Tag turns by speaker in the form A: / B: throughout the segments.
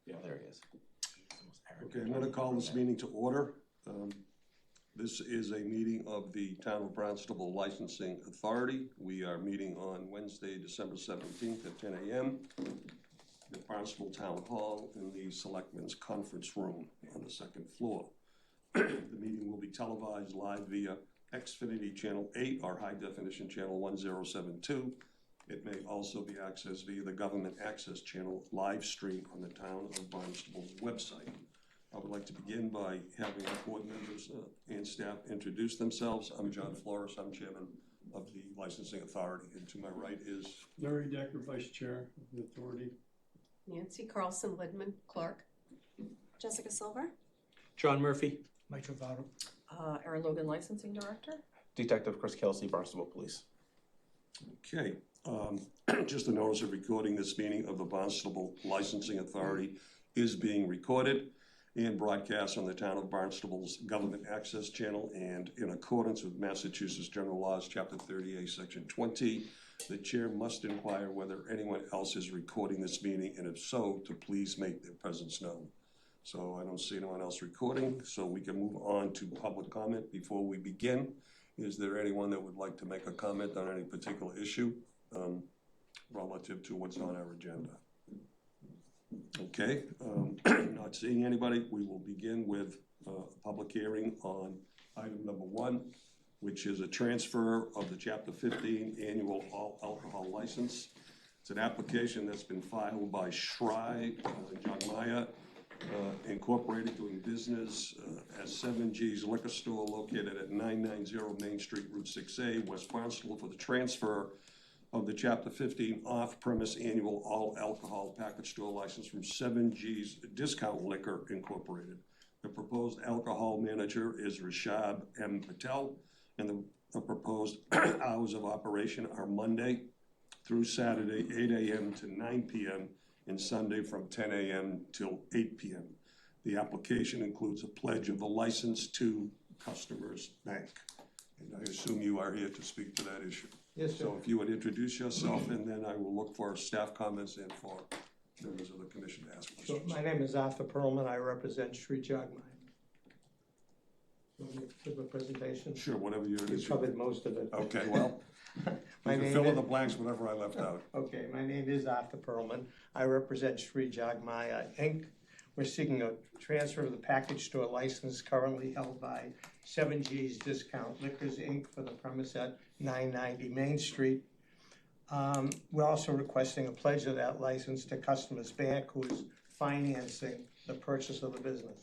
A: Yeah, there he is.
B: Okay, I'm gonna call this meeting to order. This is a meeting of the Town of Barnstable Licensing Authority. We are meeting on Wednesday, December 17th at 10 a.m. at Barnstable Town Hall in the Selectmen's Conference Room on the second floor. The meeting will be televised live via Xfinity Channel 8 or High Definition Channel 1072. It may also be accessed via the Government Access Channel live stream on the Town of Barnstable's website. I would like to begin by having our board members and staff introduce themselves. I'm John Flores, I'm chairman of the Licensing Authority, and to my right is
C: Larry Decker, Vice Chair of the Authority.
D: Nancy Carlson Lidman, Clerk.
E: Jessica Silver.
A: John Murphy.
C: Mike Travato.
E: Erin Logan, Licensing Director.
A: Detective Chris Kelsey, Barnstable Police.
B: okay. Just a notice of recording this meeting of the Barnstable Licensing Authority is being recorded and broadcast on the Town of Barnstable's Government Access Channel, and in accordance with Massachusetts General Laws, Chapter 38, Section 20, the chair must inquire whether anyone else is recording this meeting, and if so, to please make their presence known. So I don't see anyone else recording, so we can move on to public comment. Before we begin, is there anyone that would like to make a comment on any particular issue relative to what's on our agenda? Okay, not seeing anybody, we will begin with a public hearing on item number 1, which is a transfer of the Chapter 15 annual all alcohol license. It's an application that's been filed by Shri Jagmaya Incorporated, doing business as 7G's Liquor Store located at 990 Main Street, Route 6A, West Barnstable, for the transfer of the Chapter 15 off-premise annual all alcohol package store license from 7G's Discount Liquor Incorporated. The proposed alcohol manager is Rishab M. Patel, and the proposed hours of operation are Monday through Saturday, 8 a.m. to 9 p.m., and Sunday from 10 a.m. till 8 p.m. The application includes a pledge of the license to Customers Bank. And I assume you are here to speak to that issue.
F: Yes, sir.
B: So if you would introduce yourself, and then I will look for staff comments and for members of the commission to ask questions.
F: So my name is Arthur Perlman. I represent Shri Jagmaya. Want me to give a presentation?
B: Sure, whatever you
F: You covered most of it.
B: Okay, well,
F: My
B: you can
F: name
B: fill in
F: is-
B: the blanks, whatever I left out.
F: Okay, my name is Arthur Perlman. I represent Shri Jagmaya Inc. We're seeking a transfer of the package store license currently held by 7G's Discount Liquors Inc. for the premise at 990 Main Street. We're also requesting a pledge of that license to Customers Bank, who is financing the purchase of the business.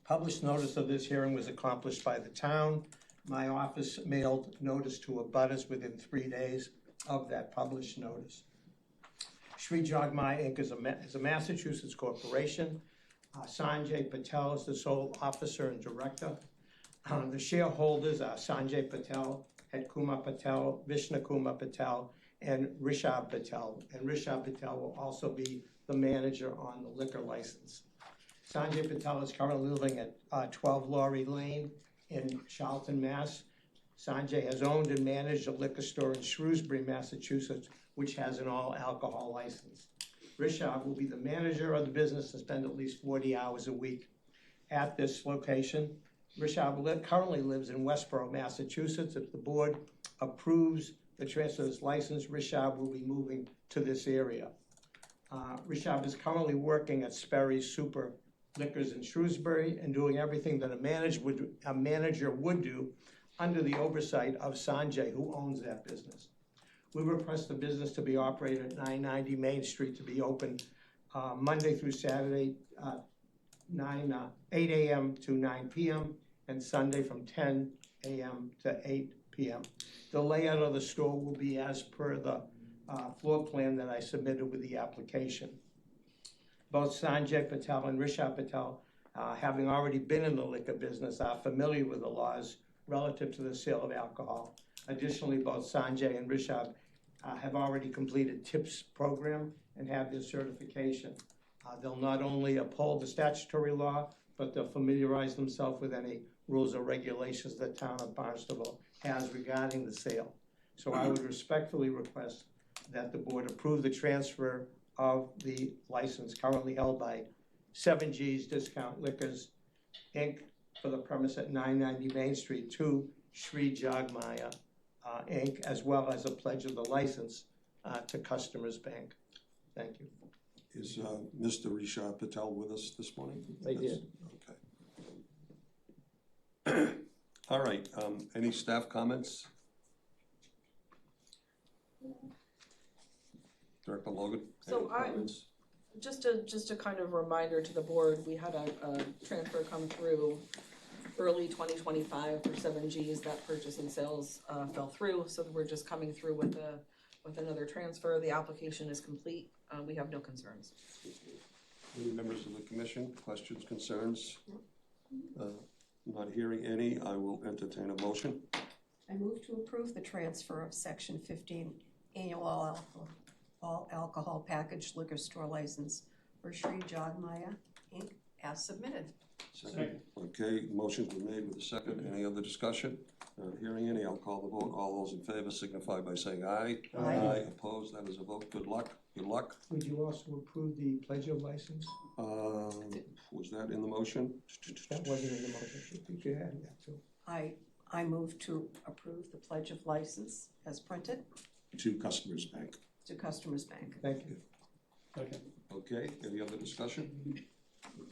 F: Published notice of this hearing was accomplished by the town. My office mailed notice to abutters within 3 days of that published notice. Shri Jagmaya Inc. is a Massachusetts corporation. Sanjay Patel is the sole officer and director. The shareholders are Sanjay Patel, Ed Kumar Patel, Vishnu Kumar Patel, and Rishab Patel. And Rishab Patel will also be the manager on the liquor license. Sanjay Patel is currently living at 12 Laurie Lane in Charlton, Mass. Sanjay has owned and managed a liquor store in Shrewsbury, Massachusetts, which has an all-alcohol license. Rishab will be the manager of the business and spend at least 40 hours a week at this location. Rishab currently lives in Westboro, Massachusetts. If the board approves the transfer of this license, Rishab will be moving to this area. Rishab is currently working at Sperry's Super Liquors in Shrewsbury and doing everything that a manager would do under the oversight of Sanjay, who owns that business. We request the business to be operated at 990 Main Street, to be open Monday through Saturday, 8 a.m. to 9 p.m. and Sunday from 10 a.m. to 8 p.m. The layout of the store will be as per the floor plan that I submitted with the application. Both Sanjay Patel and Rishab Patel, having already been in the liquor business, are familiar with the laws relative to the sale of alcohol. Additionally, both Sanjay and Rishab have already completed TIPS program and have their certification. They'll not only uphold the statutory law, but they'll familiarize themselves with any rules or regulations the town of Barnstable has regarding the sale. So I would respectfully request that the board approve the transfer of the license currently held by 7G's Discount Liquors, Inc., for the premise at 990 Main Street to Sri Jagmaya, Inc., as well as a pledge of the license to Customers Bank. Thank you.
B: Is Mr. Rishad Patel with us this morning?
F: I did.
B: Okay. All right, any staff comments? Director Logan,
E: So
B: any comments?
E: Just a kind of reminder to the board, we had a transfer come through early 2025 for 7Gs. That purchase and sales fell through, so we're just coming through with another transfer. The application is complete. We have no concerns.
B: Any members of the commission, questions, concerns? Not hearing any, I will entertain a motion.
D: I move to approve the transfer of section 15 annual all alcohol packaged liquor store license for Sri Jagmaya, Inc., as submitted.
C: Second.
B: Okay, motion's been made with a second. Any other discussion? Not hearing any, I'll call the vote. All those in favor signify by saying aye.
D: Aye.
B: Opposed, that is a vote. Good luck. Good luck.
F: Would you also approve the pledge of license?
B: Was that in the motion?
F: That wasn't in the motion. I think you had that too.
D: I move to approve the pledge of license as printed
B: To Customers Bank.
D: to Customers Bank.
F: Thank you.
C: Second.
B: Okay, any other discussion?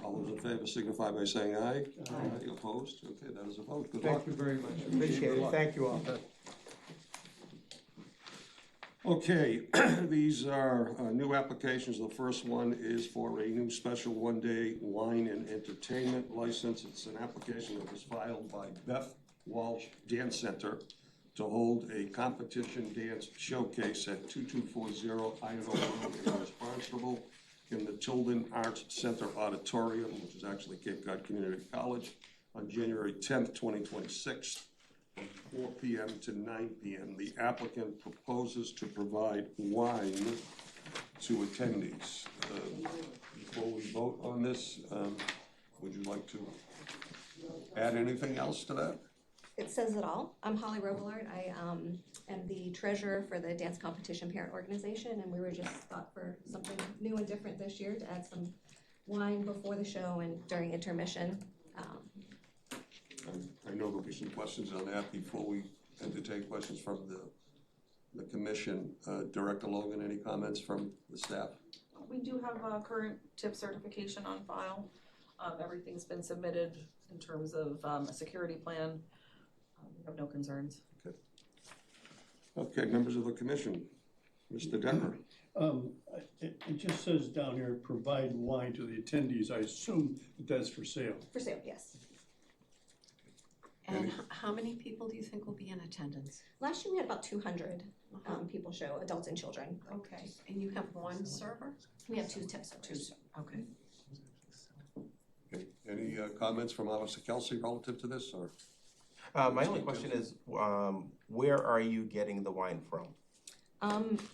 B: All those in favor signify by saying aye.
C: Aye.
B: Opposed? Okay, that is a vote. Good luck.
F: Thank you very much. Appreciate it. Thank you all.
B: Okay, these are new applications. The first one is for a new special one-day wine and entertainment license. It's an application that was filed by Beth Walsh Dance Center to hold a competition dance showcase at 2240 Idaho Road in West Barnstable in the Tilden Arts Center Auditorium, which is actually Cape Cod Community College, on January 10th, 2026. From 4 p.m. to 9 p.m. The applicant proposes to provide wine to attendees. Before we vote on this, would you like to add anything else to that?
G: It says it all. I'm Holly Robillard. I am the treasurer for the dance competition parent organization, and we were just thought for something new and different this year to add some wine before the show and during intermission.
B: I know there'll be some questions on that before we entertain questions from the commission. Director Logan, any comments from the staff?
E: We do have a current tip certification on file. Everything's been submitted in terms of a security plan. We have no concerns.
B: Okay, members of the commission. Mr. Decker.
C: It just says down here, provide wine to the attendees. I assume that that's for sale.
G: For sale, yes.
D: And how many people do you think will be in attendance?
G: Last year we had about 200 people show, adults and children.
D: Okay, and you have one server?
G: We have 2 tip servers.
D: Okay.
B: Okay, any comments from Officer Kelsey relative to this, or?
A: My only question is, where are you getting the wine from?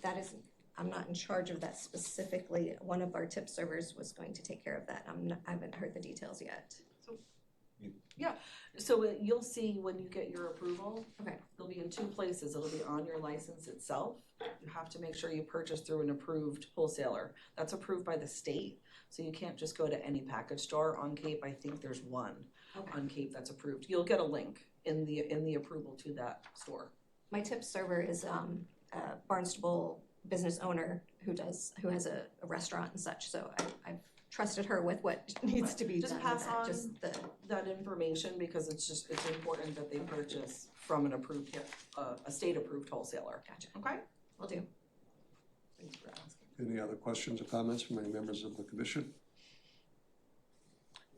G: That is, I'm not in charge of that specifically. One of our tip servers was going to take care of that. I haven't heard the details yet.
E: So you'll see when you get your approval.
G: Okay.
E: It'll be in 2 places. It'll be on your license itself. You have to make sure you purchase through an approved wholesaler. That's approved by the state, so you can't just go to any package store on Cape. I think there's one on Cape that's approved. You'll get a link in the approval to that store.
G: My tip server is a Barnstable business owner who has a restaurant and such, so I've trusted her with what needs to be
E: Just
G: done.
E: pass on
G: the
E: that information because it's important that they purchase from an approved, a state-approved wholesaler.
G: Gotcha.
E: Okay?
G: Will do.
E: Thanks for asking.
B: Any other questions or comments from any members of the commission?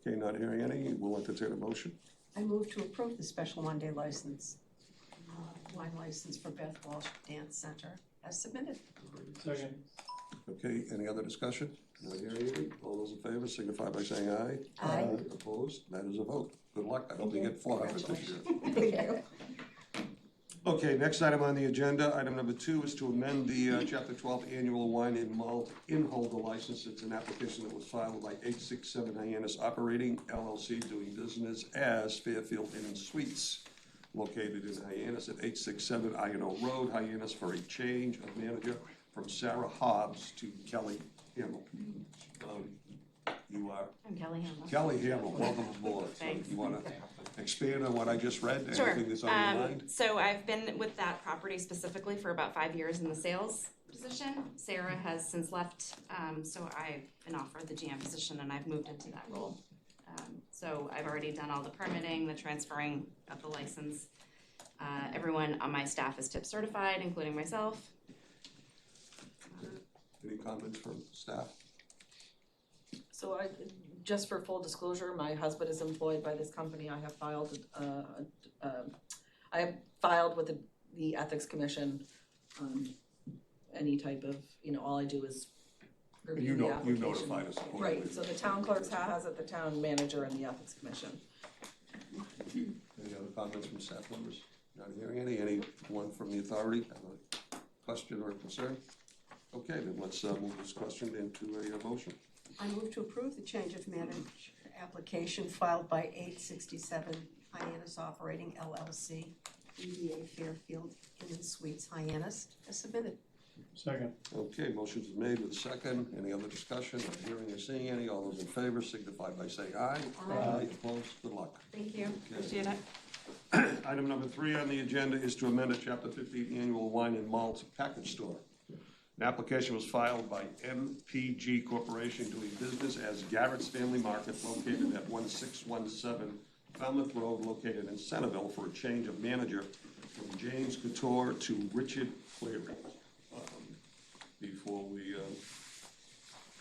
B: Okay, not hearing any, we'll entertain a motion.
D: I move to approve the special one-day license, wine license for Beth Walsh Dance Center as submitted.
C: Second.
B: Okay, any other discussion? Not hearing any, all those in favor signify by saying aye.
G: Aye.
B: Opposed, that is a vote. Good luck, I hope you get 400 this year.
G: Thank you.
B: Okay, next item on the agenda, item number 2 is to amend the Chapter 12 Annual Wine and Malt Inholder License. It's an application that was filed by 867 Hyannis Operating LLC, doing business as Fairfield Inn and Suites, located in Hyannis at 867 Idaho Road, Hyannis, for a change of manager from Sarah Hobbs to Kelly Hamel. You are
H: I'm Kelly Hamel.
B: Kelly Hamel, welcome aboard. So
H: Thanks.
B: you wanna expand on what I just read?
H: Sure.
B: Anything that's on your mind?
H: So I've been with that property specifically for about 5 years in the sales position. Sarah has since left, so I've been offered the GM position and I've moved into that role. So I've already done all the permitting, the transferring of the license. Everyone on my staff is tip certified, including myself.
B: Any comments from staff?
E: So just for full disclosure, my husband is employed by this company. I have filed with the Ethics Commission, any type of, all I do is review the
B: You
E: application.
B: notified us accordingly.
E: Right, so the town clerk's has it, the town manager and the Ethics Commission.
B: Any other comments from staff members? Not hearing any. Anyone from the authority have a question or a concern? Okay, then let's move this question into a motion.
D: I move to approve the change of manager application filed by 867 Hyannis Operating LLC, DBA Fairfield Inn and Suites Hyannis, as submitted.
C: Second.
B: Okay, motion's been made with a second. Any other discussion? Not hearing or seeing any. All those in favor signify by saying aye.
C: Aye.
B: Opposed? Good luck.
H: Thank you.
B: Okay.
H: Appreciate it.
B: Item number 3 on the agenda is to amend a Chapter 15 Annual Wine and Malt Package Store. An application was filed by MPG Corporation doing business as Garrett's Family Market located at 1617 Falmouth Road, located in Centerville, for a change of manager from James Couture to Richard Cleary. Before we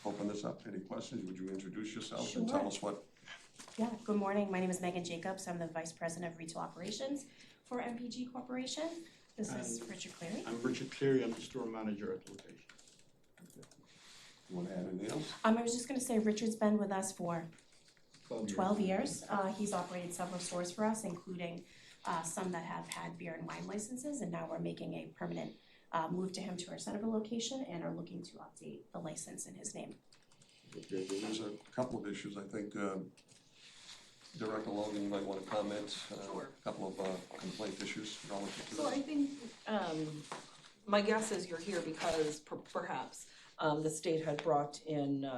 B: open this up, any questions? Would you introduce yourself and tell us what?
I: Yeah, good morning. My name is Megan Jacobs. I'm the Vice President of Retail Operations for MPG Corporation. This is Richard Cleary.
J: I'm Richard Cleary, I'm the store manager at the location.
B: You want to add anything else?
I: I was just gonna say Richard's been with us for 12 years. He's operated several stores for us, including some that have had beer and wine licenses, and now we're making a permanent move to him to our Centerville location and are looking to update the license in his name.
B: Okay, well, there's a couple of issues. I think Director Logan, you might want to comment.
E: Sure.
B: A couple of complaint issues relative to
E: So I
B: this.
E: think, my guess is you're here because perhaps, the state had brought in,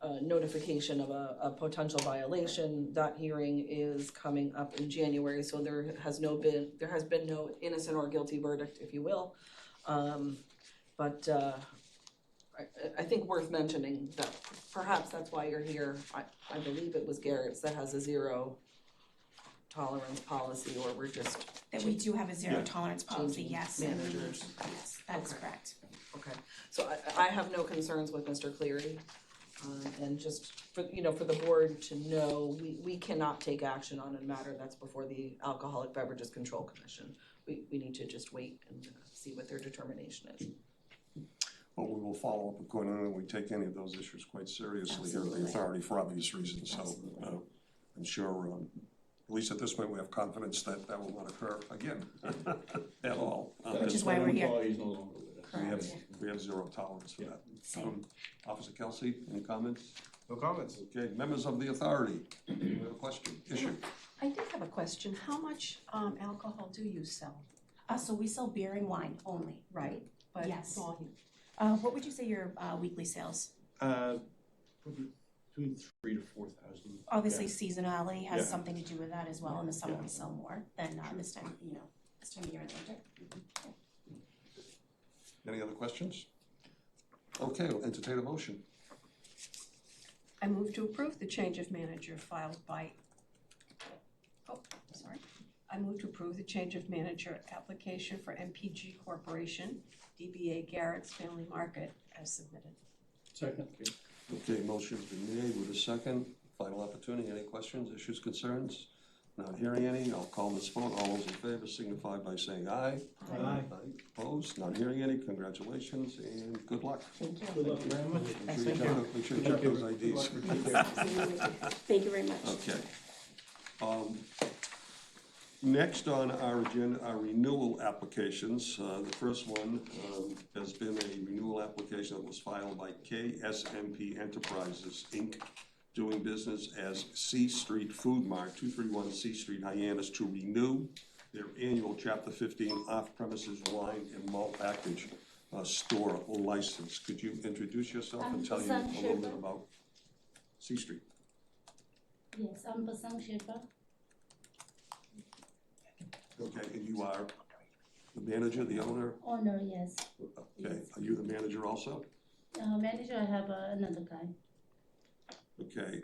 E: a notification of a potential violation. That hearing is coming up in January, so there has been no innocent or guilty verdict, if you will. But I think worth mentioning that perhaps that's why you're here. I believe it was Garrett's that has a zero tolerance policy, or we're just,
I: That we do have a zero
J: Yeah.
I: tolerance policy,
E: Changing
I: yes. And we need
E: managers.
I: to- Yes, that's
E: Okay.
I: correct.
E: okay. So I have no concerns with Mr. Cleary. And just for the board to know, we cannot take action on a matter that's before the Alcoholic Beverages Control Commission. We need to just wait and see what their determination is.
B: But we will follow up accordingly. We take any of those issues quite seriously here at the
I: Absolutely.
B: authority for obvious reasons. So
I: Absolutely.
B: I'm sure, at least at this point, we have confidence that that will not occur again at all.
I: Which is why we're here.
J: Employee's no longer with us.
I: Correct.
B: We have zero tolerance for that.
I: Same.
B: Officer Kelsey, any comments?
A: No comments.
B: Okay, members of the authority, you have a question, issue?
D: I did have a question. How much alcohol do you sell?
I: So we sell beer and wine only.
D: Right, but
I: Yes.
D: volume.
I: What would you say your weekly sales?
J: Probably between 3,000 to 4,000.
I: Obviously, seasonality has
J: Yeah.
I: something to do with that as well. In the summer,
J: Yeah.
I: we sell more than this time of year in the winter.
B: Any other questions? Okay, we'll entertain a motion.
D: I move to approve the change of manager filed by, I move to approve the change of manager application for MPG Corporation, DBA Garrett's Family Market, as submitted.
C: Second.
B: Okay, motion's been made with a second. Final opportunity, any questions, issues, concerns? Not hearing any, I'll call this vote. All those in favor signify by saying aye.
C: Aye.
B: Opposed, not hearing any, congratulations and good luck.
I: Thank you.
J: Good luck very much.
B: Make sure you check those IDs.
I: Thank you very much.
B: Okay. Next on our agenda are renewal applications. The first one has been a renewal application that was filed by KSMP Enterprises, Inc., doing business as C Street Food Mart, 231 C Street, Hyannis, to renew their annual Chapter 15 off-premises wine and malt package store license. Could you introduce yourself and tell you a little bit about C Street?
K: Yes, I'm Basang Shepa.
B: Okay, and you are the manager, the owner?
K: Owner, yes.
B: Okay, are you the manager also?
K: Manager, I have another guy.
B: Okay,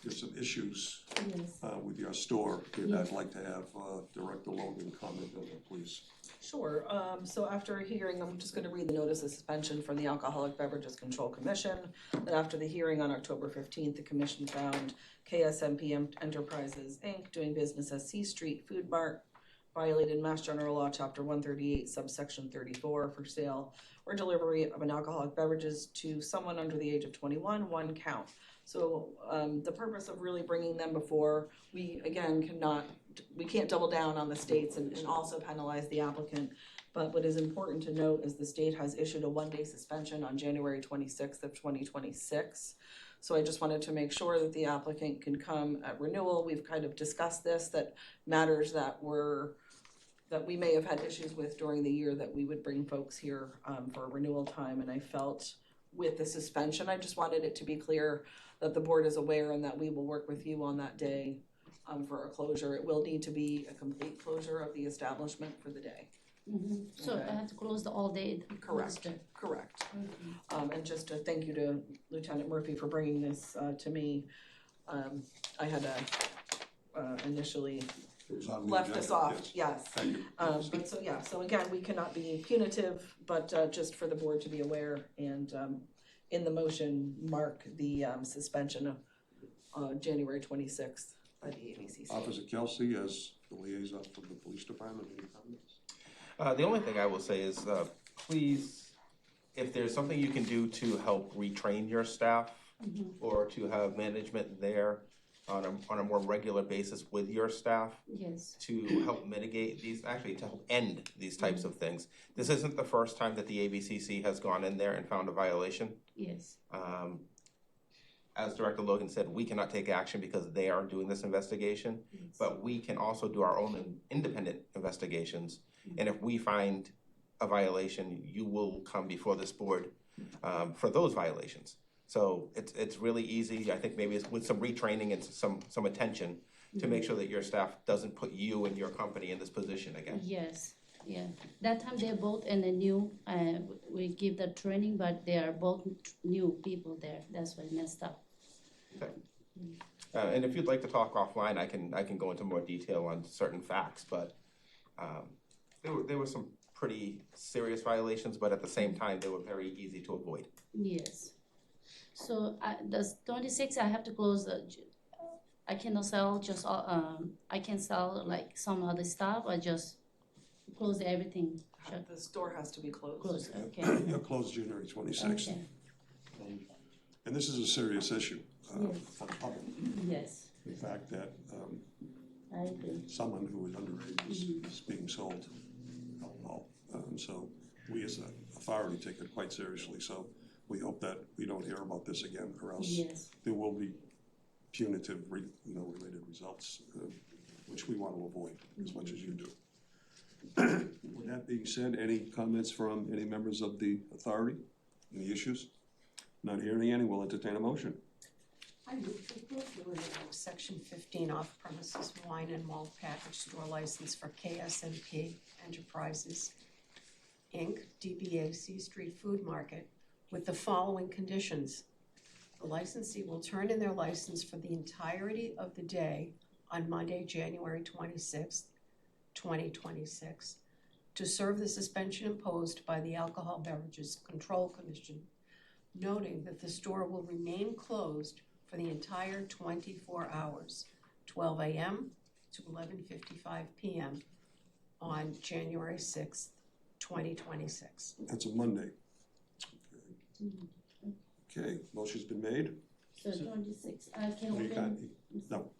B: there's some issues
K: Yes.
B: with your store. I'd
K: Yes.
B: like to have Director Logan comment on it, please.
E: Sure, so after a hearing, I'm just gonna read the notice of suspension from the Alcoholic Beverages Control Commission. That after the hearing on October 15th, the commission found KSMP Enterprises, Inc., doing business as C Street Food Mart, violated Mass General Law, Chapter 138, subsection 34, for sale or delivery of an alcoholic beverages to someone under the age of 21, one count. So, the purpose of really bringing them before, we again we can't double down on the states and also penalize the applicant. But what is important to note is the state has issued a one-day suspension on January 26th of 2026. So I just wanted to make sure that the applicant can come at renewal. We've kind of discussed this, that matters that we may have had issues with during the year, that we would bring folks here for a renewal time. And I felt with the suspension, I just wanted it to be clear that the board is aware and that we will work with you on that day for a closure. It will need to be a complete closure of the establishment for the day.
K: So
E: Okay.
K: I have to close the all day?
E: Correct. Correct. And just to thank you to Lieutenant Murphy for bringing this to me. I had initially
B: It was on the
E: left
B: agenda,
E: us off, yes.
B: Thank you.
E: But so again, we cannot be punitive, but just for the board to be aware and in the motion, mark the suspension of January 26th by the ABCC.
B: Officer Kelsey, as the liaison from the police department, any comments?
A: The only thing I will say is, please, if there's something you can do to help retrain your staff or to have management there on a more regular basis with your staff
K: Yes.
A: to help mitigate these, actually to help end these types of things. This isn't the first time that the ABCC has gone in there and found a violation.
K: Yes.
A: As Director Logan said, we cannot take action because they are doing this investigation, but we can also do our own independent investigations. And if we find a violation, you will come before this board for those violations. So it's really easy. I think maybe it's with some retraining and some attention to make sure that your staff doesn't put you and your company in this position again.
K: Yes. Yeah. That time they're both in the new, we give the training, but they are both new people there. That's why I messed up.
A: Okay. And if you'd like to talk offline, I can go into more detail on certain facts, but there were some pretty serious violations, but at the same time, they were very easy to avoid.
K: Yes. So the 26, I have to close I cannot sell just, I can sell like some other stuff or just close everything. Shut,
E: The store has to be closed.
K: close, okay.
B: You're closed January 26th.
K: Okay.
B: And this is a serious issue
K: Yes.
B: for the public.
K: Yes,
B: The fact that
K: I agree.
B: someone who is underage is being sold alcohol. So we as an authority take it quite seriously. So we hope that we don't hear about this again, or else
K: Yes.
B: there will be punitive, related results, which we want to avoid as much as you do. With that being said, any comments from any members of the authority? Any issues? Not hearing any, we'll entertain a motion.
D: I move to approve the renewal of Section 15 off-premises wine and malt package store license for KSMP Enterprises, Inc., DBA C Street Food Market, with the following conditions. The licensee will turn in their license for the entirety of the day on Monday, January 26th, 2026, to serve the suspension imposed by the Alcohol Beverages Control Commission, noting that the store will remain closed for the entire 24 hours, 12 a.m. to 11:55 p.m. on January 6th, 2026.
B: That's a Monday. Okay, motion's been made.
K: So 26, I can
B: You can't-
K: open,
B: No.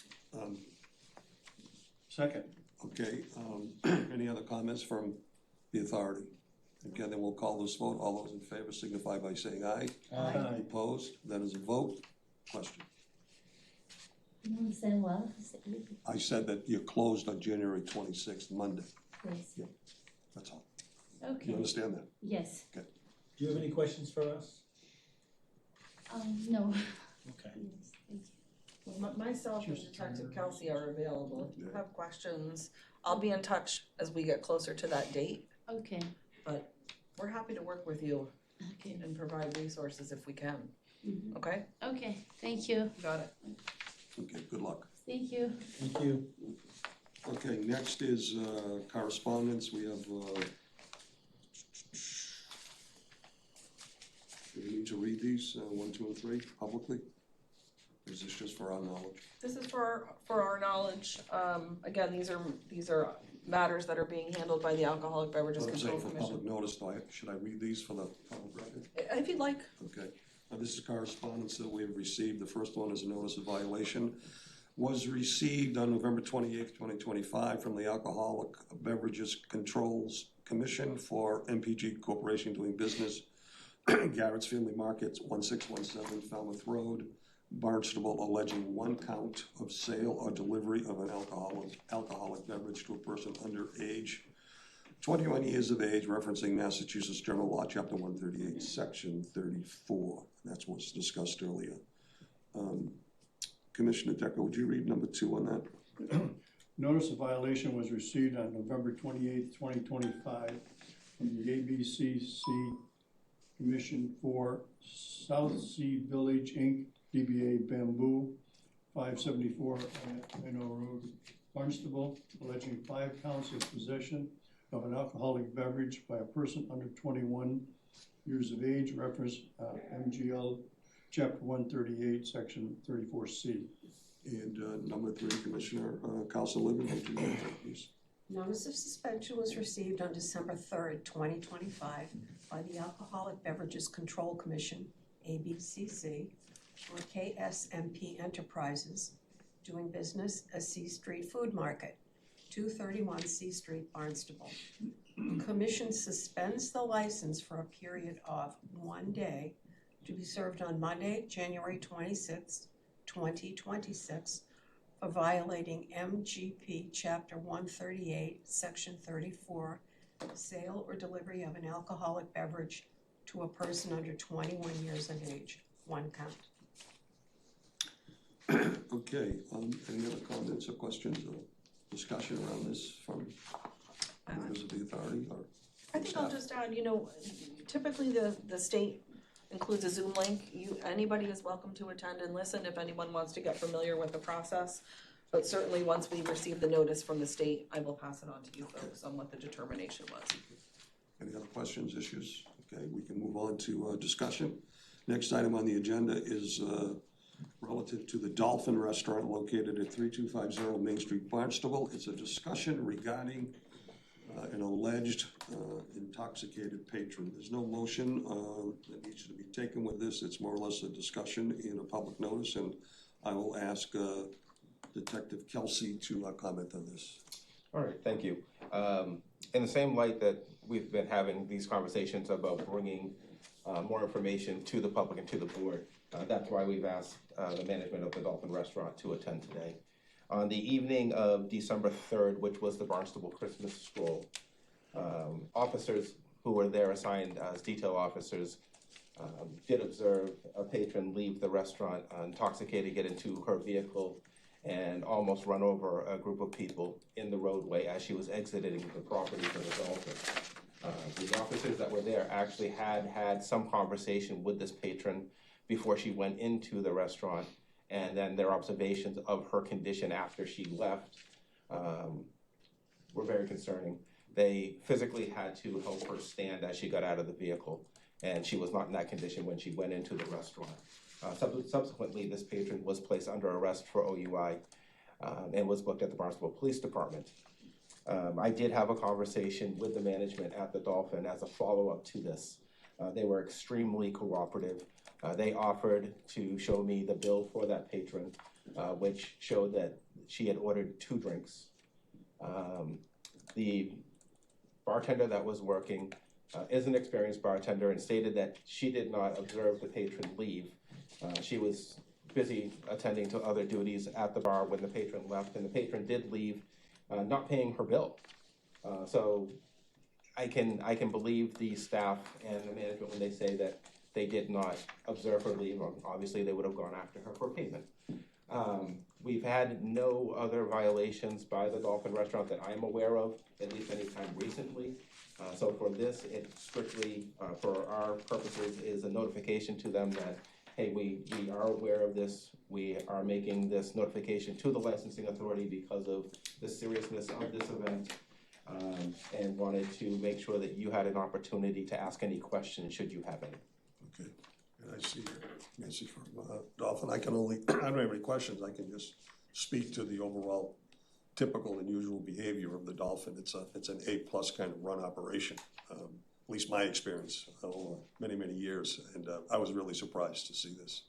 C: Second.
B: Okay, any other comments from the authority? Okay, then we'll call this vote. All those in favor signify by saying aye.
C: Aye.
B: Opposed? That is a vote. Question.
K: you understand what?
B: I said that you're closed on January 26th, Monday.
K: Yes.
B: That's all.
K: Okay,
B: You understand that?
K: yes,
L: Do you have any questions for us?
K: no,
L: Okay.
K: yes, thank you.
E: Myself and
C: Just
E: Detective
C: turn
E: Kelsey are available. If you
B: Yeah.
E: have questions, I'll be in touch as we get closer to that date.
K: Okay,
E: But we're happy to work with you
K: okay,
E: and provide resources if we can,
K: mhm.
E: okay?
K: Okay, thank you,
E: Got it.
B: Okay, good luck.
K: thank you.
L: Thank you.
B: Okay, next is correspondence. We have, do we need to read these, 1, 2, and 3 publicly? Or is this just for our knowledge?
E: This is for our knowledge. Again, these are matters that are being handled by the Alcoholic Beverages
B: What I'm
E: Control
B: saying for
E: Commission.
B: public notice, should I read these for the public record?
E: If you'd like.
B: Okay, this is correspondence that we have received. The first one is a notice of violation. Was received on November 28th, 2025 from the Alcoholic Beverages Controls Commission for MPG Corporation doing business, Garrett's Family Markets, 1617 Falmouth Road, Barnstable, alleging 1 count of sale or delivery of an alcoholic beverage to a person under age 21 years of age, referencing Massachusetts General Law, Chapter 138, Section 34. That's what's discussed earlier. Commissioner Decker, would you read number 2 on that?
C: Notice of violation was received on November 28th, 2025 from the ABCC Commission for South Sea Village, Inc., DBA Bamboo, 574 Ino Road, Barnstable, alleging 5 counts of possession of an alcoholic beverage by a person under 21 years of age, reference MGL Chapter 138, Section 34C.
B: And number 3, Commissioner Council Living, would you read that, please?
D: Notice of suspension was received on December 3rd, 2025 by the Alcoholic Beverages Control Commission, ABCC, for KSMP Enterprises, doing business as C Street Food Market, 231 C Street, Barnstable. The commission suspends the license for a period of 1 day to be served on Monday, January 26, 2026, for violating MGP Chapter 138, Section 34, sale or delivery of an alcoholic beverage to a person under 21 years of age, 1 count.
B: Okay, any other comments or questions or discussion around this from members of the authority or
E: I think I'll just add, typically the state includes a Zoom link. Anybody is welcome to attend and listen if anyone wants to get familiar with the process. But certainly, once we receive the notice from the state, I will pass it on to you folks on what the determination was.
B: any other questions, issues? Okay, we can move on to discussion. Next item on the agenda is relative to the Dolphin Restaurant located at 3250 Main Street, Barnstable. It's a discussion regarding an alleged intoxicated patron. There's no motion that needs to be taken with this. It's more or less a discussion in a public notice, and I will ask Detective Kelsey to comment on this.
A: All right, thank you. In the same light that we've been having these conversations about bringing more information to the public and to the board, that's why we've asked the management of the Dolphin Restaurant to attend today. On the evening of December 3rd, which was the Barnstable Christmas stroll, officers who were there assigned as detail officers did observe a patron leave the restaurant intoxicated, get into her vehicle, and almost run over a group of people in the roadway as she was exiting the property for the Dolphin. The officers that were there actually had some conversation with this patron before she went into the restaurant, and then their observations of her condition after she left were very concerning. They physically had to help her stand as she got out of the vehicle, and she was not in that condition when she went into the restaurant. Subsequently, this patron was placed under arrest for OUI and was booked at the Barnstable Police Department. I did have a conversation with the management at the Dolphin as a follow-up to this. They were extremely cooperative. They offered to show me the bill for that patron, which showed that she had ordered 2 drinks. The bartender that was working is an experienced bartender and stated that she did not observe the patron leave. She was busy attending to other duties at the bar when the patron left, and the patron did leave not paying her bill. So I can believe the staff and the management when they say that they did not observe her leave. Obviously, they would have gone after her for payment. We've had no other violations by the Dolphin Restaurant that I'm aware of, at least any time recently. So for this, it strictly, for our purposes, is a notification to them that, hey, we are aware of this. We are making this notification to the licensing authority because of the seriousness of this event. And wanted to make sure that you had an opportunity to ask any questions should you have any.
B: Okay, and I see Nancy from Dolphin. I don't have any questions. I can just speak to the overall typical and usual behavior of the Dolphin. It's an A+ kind of run operation, at least my experience over many years, and I was really surprised to see this.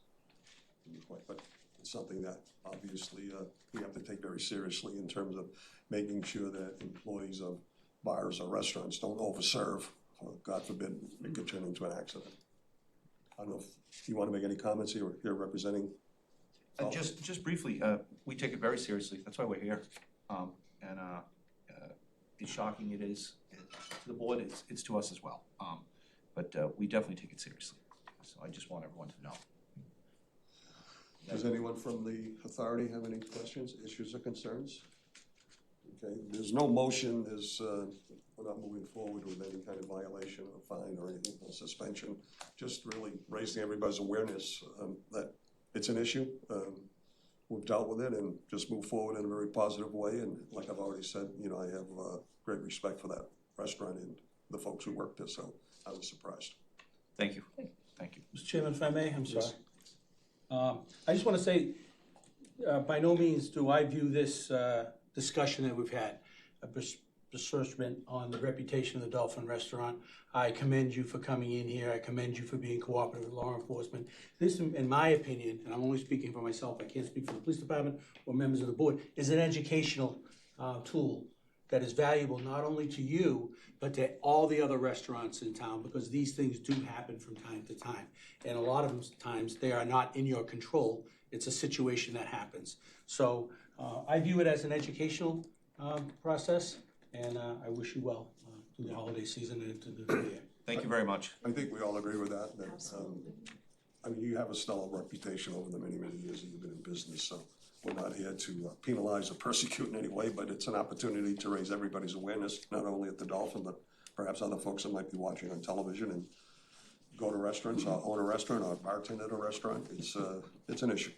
B: But it's something that obviously we have to take very seriously in terms of making sure that employees of bars or restaurants don't overserve, or God forbid, it could turn into an accident. I don't know if you want to make any comments here, representing.
M: Just briefly, we take it very seriously. That's why we're here. And it's shocking it is to the board, it's to us as well. But we definitely take it seriously. So I just want everyone to know.
B: Does anyone from the authority have any questions, issues, or concerns? Okay, there's no motion, we're not moving forward with any kind of violation or fine or anything, or suspension. Just really raising everybody's awareness that it's an issue. We've dealt with it and just move forward in a very positive way. And like I've already said, I have great respect for that restaurant and the folks who work there, so I was surprised.
M: Thank you. Thank you.
L: Mr. Chairman, if I may, I'm sorry.
B: Yes.
L: I just want to say, by no means do I view this discussion that we've had a besmirchment on the reputation of the Dolphin Restaurant. I commend you for coming in here. I commend you for being cooperative with law enforcement. This, in my opinion, and I'm only speaking for myself, I can't speak for the police department or members of the board, is an educational tool that is valuable not only to you, but to all the other restaurants in town, because these things do happen from time to time. And a lot of times they are not in your control. It's a situation that happens. So I view it as an educational process, and I wish you well through the holiday season and into the new year.
M: Thank you very much.
B: I think we all agree with that.
D: Absolutely.
B: I mean, you have a stellar reputation over the many years that you've been in business, so we're not here to penalize or persecute in any way, but it's an opportunity to raise everybody's awareness, not only at the Dolphin, but perhaps other folks that might be watching on television and go to restaurants, or own a restaurant, or bartend at a restaurant. It's an issue.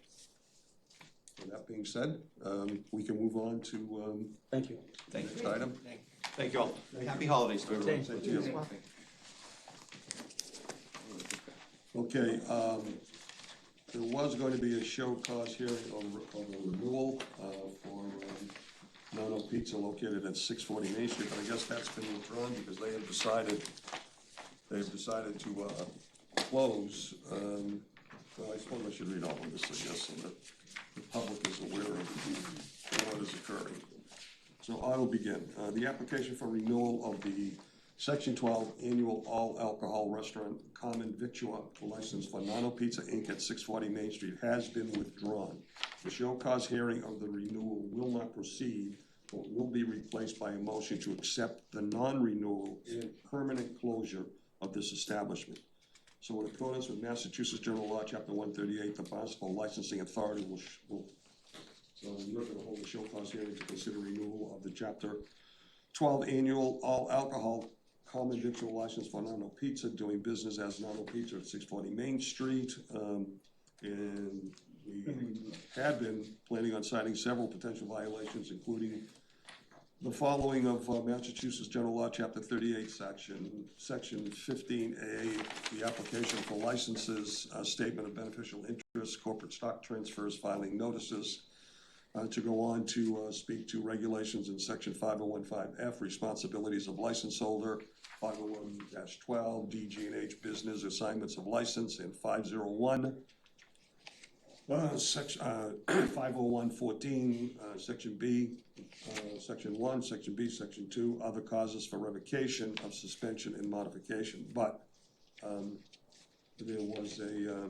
B: With that being said, we can move on to
L: Thank you.
B: the next item.
M: Thank you all. Happy holidays to everyone.
B: Same to you. Okay, there was going to be a show cause hearing on a renewal for Nono Pizza located at 640 Main Street, but I guess that's been withdrawn because they have decided to close. Well, I suppose I should read all of this, I guess, so that the public is aware of what is occurring. So I will begin. The application for renewal of the Section 12 annual all-alcohol restaurant common victua license for Nono Pizza Inc. at 640 Main Street has been withdrawn. The show cause hearing of the renewal will not proceed, but will be replaced by a motion to accept the non-renewal and permanent closure of this establishment. So in accordance with Massachusetts General Law, Chapter 138, the Barnstable Licensing Authority will you're going to hold a show cause hearing to consider renewal of the Chapter 12 annual all-alcohol common victual license for Nono Pizza, doing business as Nono Pizza at 640 Main Street. And we had been planning on citing several potential violations, including the following of Massachusetts General Law, Chapter 38, Section 15A, the application for licenses, statement of beneficial interest, corporate stock transfers, filing notices, to go on to speak to regulations in Section 5015F, responsibilities of license holder, 501-12, DG&H business assignments of license, and 501, Section 501-14, Section B, Section 1, Section B, Section 2, other causes for revocation of suspension and modification. But there was a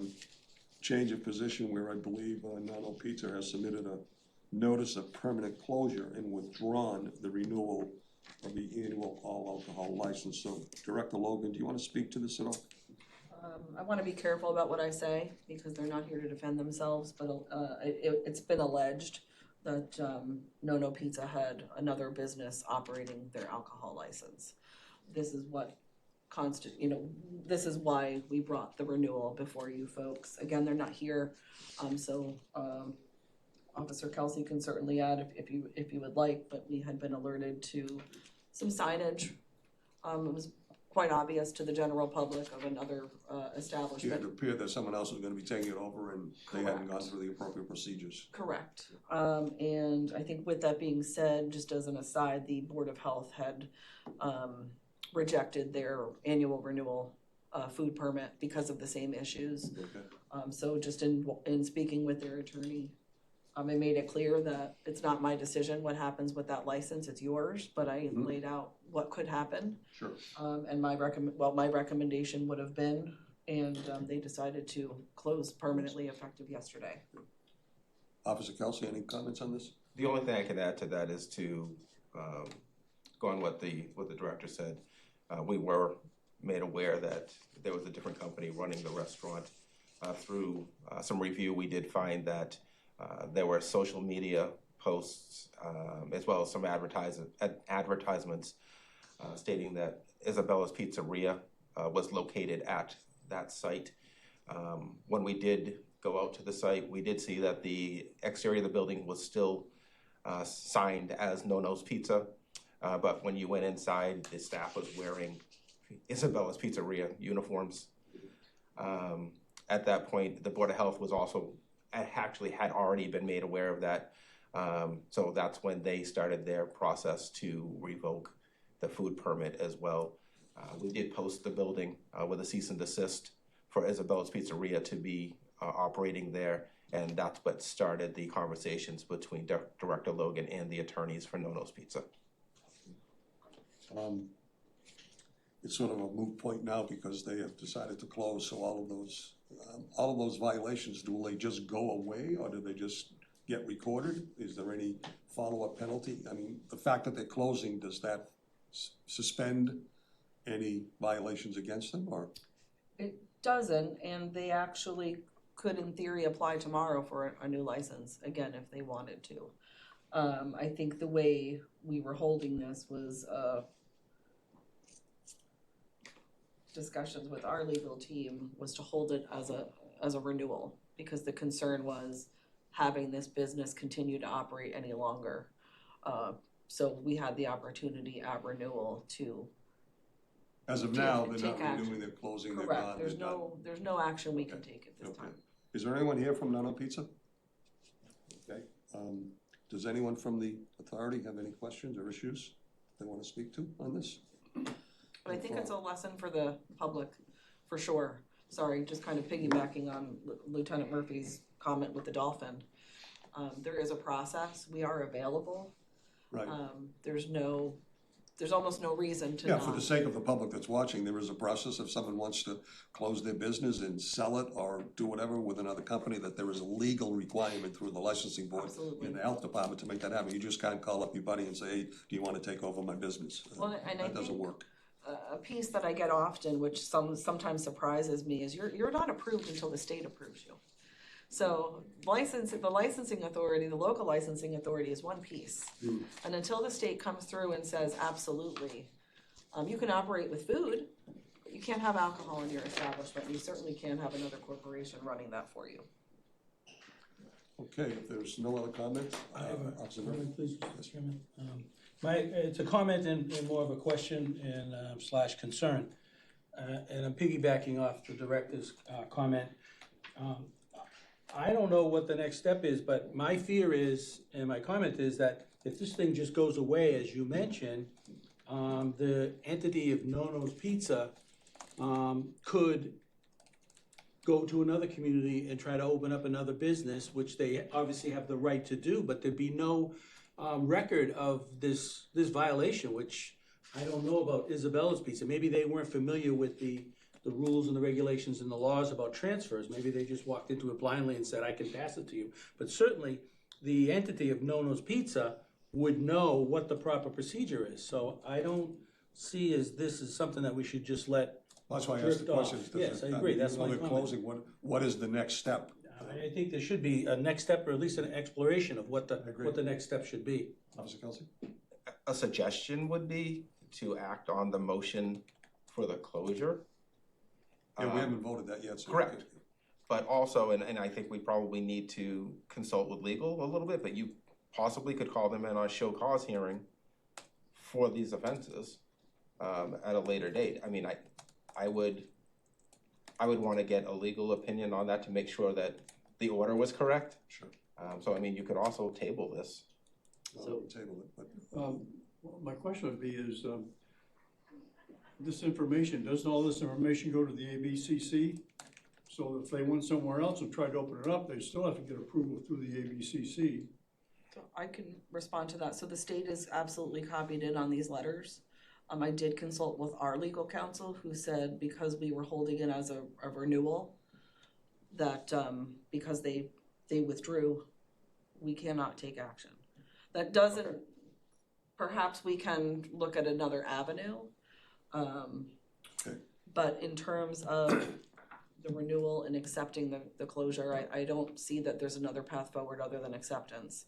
B: change of position where I believe Nono Pizza has submitted a notice of permanent closure and withdrawn the renewal of the annual all alcohol license. So Director Logan, do you want to speak to this at all?
E: I wanna be careful about what I say, because they're not here to defend themselves, but, it's been alleged that, No Pizza had another business operating their alcohol license. This is what this is why we brought the renewal before you folks. Again, they're not here, Officer Kelsey can certainly add if you would like, but we had been alerted to some signage. It was quite obvious to the general public of another
B: It
E: establishment.
B: appeared that someone else was gonna be taking it over and they hadn't gone
E: Correct.
B: through the appropriate procedures.
E: Correct. And I think with that being said, just as an aside, the Board of Health had rejected their annual renewal food permit because of the same issues.
B: Okay.
E: So just in speaking with their attorney, I made it clear that it's not my decision what happens with that license, it's yours, but I laid out what could happen.
B: Sure.
E: And my recommendation would have been, and they decided to close permanently effective yesterday.
B: Officer Kelsey, any comments on this?
A: The only thing I can add to that is to go on what the director said. We were made aware that there was a different company running the restaurant. Through some review, we did find that there were social media posts as well as some advertisements stating that Isabella's Pizzeria was located at that site. When we did go out to the site, we did see that the exterior of the building was still signed as No-No's Pizza, but when you went inside, the staff was wearing Isabella's Pizzeria uniforms. At that point, the Board of Health was also actually had already been made aware of that. So that's when they started their process to revoke the food permit as well. We did post the building with a cease and desist for Isabella's Pizzeria to be operating there, and that's what started the conversations between Director Logan and the attorneys for No-No's Pizza.
B: It's sort of a moot point now because they have decided to close, so all of those violations, do they just go away or do they just get recorded? Is there any follow-up penalty? I mean, the fact that they're closing, does that suspend any violations against them or?
E: It doesn't, and they actually could in theory apply tomorrow for a new license, again, if they wanted to. I think the way we were holding this was discussions with our legal team was to hold it as a renewal, because the concern was having this business continue to operate any longer. So we had the opportunity at renewal to
B: As of now, they're
E: take
B: not
E: action.
B: renewing, they're closing, they're
E: correct.
B: gone,
E: There's
B: they're done.
E: there's no action we can
B: Okay.
E: take at this
B: Okay.
E: time.
B: Is there anyone here from No Pizza? Okay, does anyone from the authority have any questions or issues they want to speak to on this?
E: But I think it's a lesson for the public, for sure. Sorry, just kind of piggybacking on Lieutenant Murphy's comment with the dolphin. There is a process, we are available.
B: Right.
E: There's almost no reason to
B: Yeah,
E: not.
B: for the sake of the public that's watching, there is a process if someone wants to close their business and sell it or do whatever with another company, that there is a legal requirement through the licensing board
E: Absolutely.
B: and the health department to make that happen. You just can't call up your buddy and say, hey, do you want to take over my business?
E: Well, and I
B: That doesn't
E: think
B: work.
E: a piece that I get often, which sometimes surprises me, is you're not approved until the state approves you. So the licensing authority, the local licensing authority is one piece. And until the state comes through and says, absolutely, you can operate with food, but you can't have alcohol in your establishment, and you certainly can't have another corporation running that for you.
B: Okay, if there's no other comments,
L: I have a
B: Officer Murphy.
L: comment, please, Mr. Chairman. It's a comment and more of a question and slash concern. And I'm piggybacking off the director's comment. I don't know what the next step is, but my fear is, and my comment is that if this thing just goes away, as you mentioned, the entity of No-No's Pizza could go to another community and try to open up another business, which they obviously have the right to do, but there'd be no record of this violation, which I don't know about Isabella's Pizza. Maybe they weren't familiar with the rules and the regulations and the laws about transfers. Maybe they just walked into it blindly and said, I can pass it to you. But certainly, the entity of No-No's Pizza would know what the proper procedure is. So I don't see as this is something that we should just let.
B: That's why I asked the
L: drift off.
B: question. Does
L: Yes,
B: it-
L: I agree,
B: mean,
L: that's
B: even
L: my
B: though they're
L: comment.
B: closing, what is the next step?
L: I think there should be a next step, or at least an exploration of what
B: I agree.
L: the next step should be.
B: Officer Kelsey?
A: A suggestion would be to act on the motion for the closure.
B: Yeah, we haven't voted that yet, so.
A: Correct. But also, and I think we probably need to consult with legal a little bit, but you possibly could call them in on a show cause hearing for these offenses at a later date. I mean, I would want to get a legal opinion on that to make sure that the order was correct.
B: Sure.
A: So, I mean, you could also table this.
B: So table it, but.
C: Well, my question would be is, this information, doesn't all this information go to the ABCC? So if they went somewhere else and tried to open it up, they still have to get approval through the ABCC.
E: So I can respond to that. So the state is absolutely copied in on these letters. I did consult with our legal counsel, who said because we were holding it as a renewal, that because they withdrew, we cannot take action. That doesn't, perhaps we can look at another avenue.
B: Okay.
E: But in terms of the renewal and accepting the closure, I don't see that there's another path forward other than acceptance.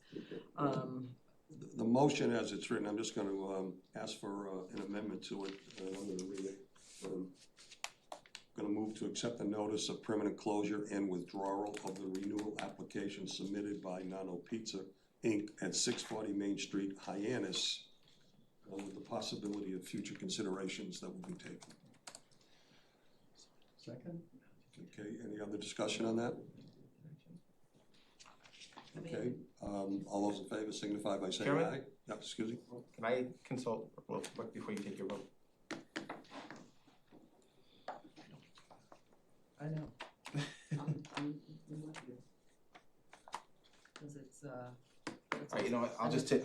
B: The motion as it's written, I'm just gonna ask for an amendment to it, and I'm gonna read it. Gonna move to accept the notice of permanent closure and withdrawal of the renewal application submitted by Nano Pizza, Inc. at 640 Main Street, Hyannis, with the possibility of future considerations that will be taken.
C: Second?
B: Okay, any other discussion on that? Okay, all those in favor signify by saying
A: Chairman?
B: aye. Yeah, excuse me.
A: Can I consult real quick before you take your vote?
E: I know. Cause it's
A: All right, you know what,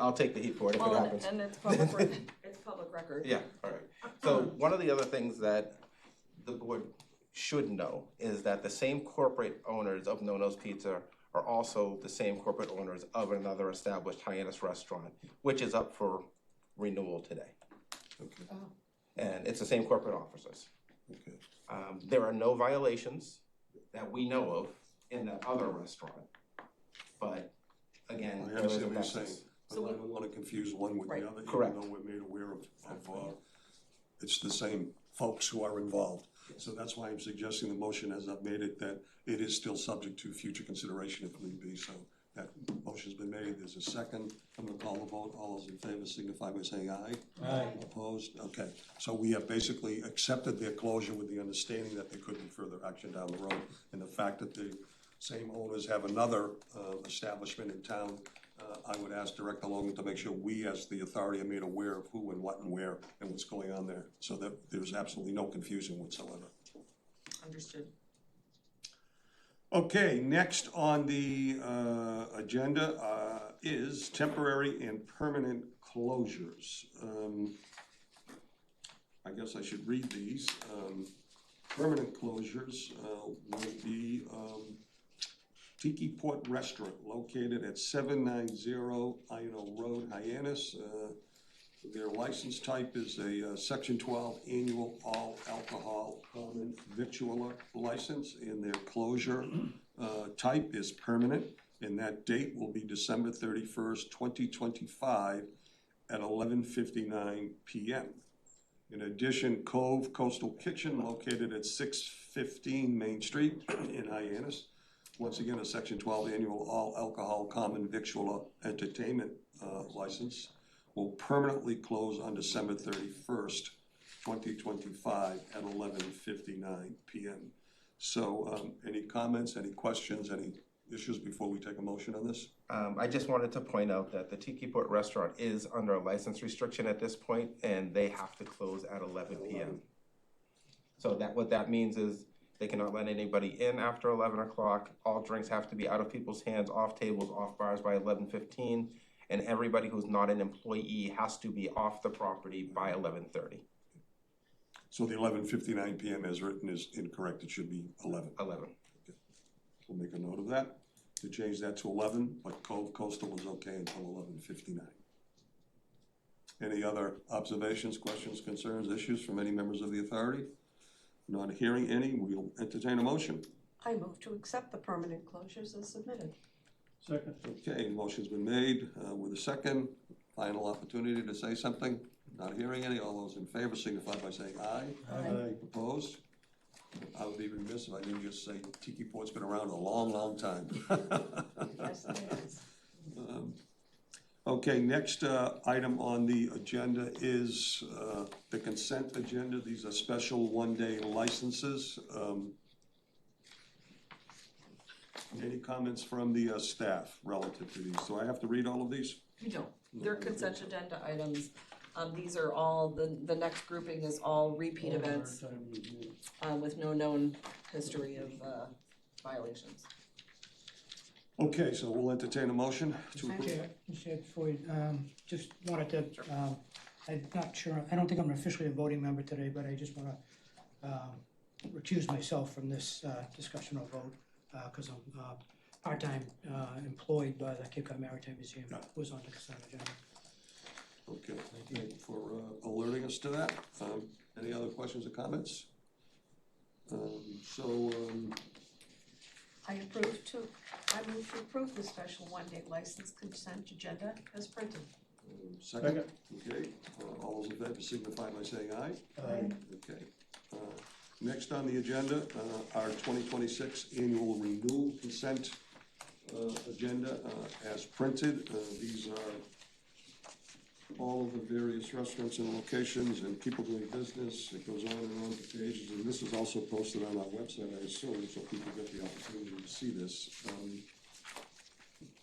A: I'll take the heat for it if it
E: well,
A: happens.
E: and it's public record.
A: Yeah, all right. So one of the other things that the board should know is that the same corporate owners of No-No's Pizza are also the same corporate owners of another established Hyannis restaurant, which is up for renewal today.
B: Okay,
A: And it's the same corporate officers.
B: okay.
A: There are no violations that we know of in that other restaurant. But again,
B: I
A: there is
B: understand what you're
A: offenses.
B: saying, but I don't wanna confuse one with
E: Right.
B: the other,
A: Correct.
B: even though we're made aware of, it's the same folks who are involved. So that's why I'm suggesting the motion as I've made it, that it is still subject to future consideration if need be, so that motion's been made, there's a second. I'm gonna call the vote, all those in favor signify by saying aye.
L: Aye.
B: Opposed? Okay, so we have basically accepted their closure with the understanding that there could be further action down the road. And the fact that the same owners have another establishment in town, I would ask Director Logan to make sure we as the authority are made aware of who and what and where and what's going on there, so that there's absolutely no confusion whatsoever.
E: Understood.
B: Okay, next on the agenda is temporary and permanent closures. I guess I should read these. Permanent closures will be Tiki Port Restaurant located at 790 Ino Road, Hyannis. Their license type is a Section 12 Annual All Alcohol Common Victualler license, and their closure type is permanent, and that date will be December 31st, 2025 at 11:59 p.m. In addition, Cove Coastal Kitchen located at 615 Main Street in Hyannis. Once again, a Section 12 Annual All Alcohol Common Victualler Entertainment license will permanently close on December 31st, 2025 at 11:59 p.m. So any comments, any questions, any issues before we take a motion on this?
A: I just wanted to point out that the Tiki Port Restaurant is under a license restriction at this point, and they have to close at 11 p.m. So what that means is they cannot let anybody in after 11 o'clock. All drinks have to be out of people's hands, off tables, off bars by 11:15, and everybody who's not an employee has to be off the property by 11:30.
B: So the 11:59 p.m. as written is incorrect, it should be 11.
A: 11.
B: We'll make a note of that, to change that to 11, but Cove Coastal is okay until 11:59. Any other observations, questions, concerns, issues from any members of the authority? Not hearing any, we'll entertain a motion.
D: I move to accept the permanent closures as submitted.
C: Second.
B: Okay, motion's been made with a second. Final opportunity to say something. Not hearing any. All those in favor signify by saying aye.
C: Aye.
B: Opposed? I would be remiss if I didn't just say Tiki Port's been around a long, long time.
D: Yes, it is.
B: Okay, next item on the agenda is the consent agenda. These are special one-day licenses. Any comments from the staff relative to these? Do I have to read all of these?
E: You don't. They're consent agenda items. These are all, the next grouping is all repeat events with no known history of violations.
B: Okay, so we'll entertain a motion to approve.
N: Chair, before you, just wanted to, I'm not sure, I don't think I'm officially a voting member today, but I just wanna recuse myself from this discussion or vote, because I'm part-time employed by the Cape Cod Maritime Museum, was on the consent agenda.
B: Okay, thank you for alerting us to that. Any other questions or comments?
D: I move to approve the special one-day license consent agenda as printed.
B: Second, okay, all those in favor signify by saying aye.
C: Aye.
B: Okay. Next on the agenda, our 2026 annual renewal consent agenda as printed. These are all of the various restaurants and locations and people doing business. It goes on and on for pages, and this is also posted on our website, I assume, so people get the opportunity to see this.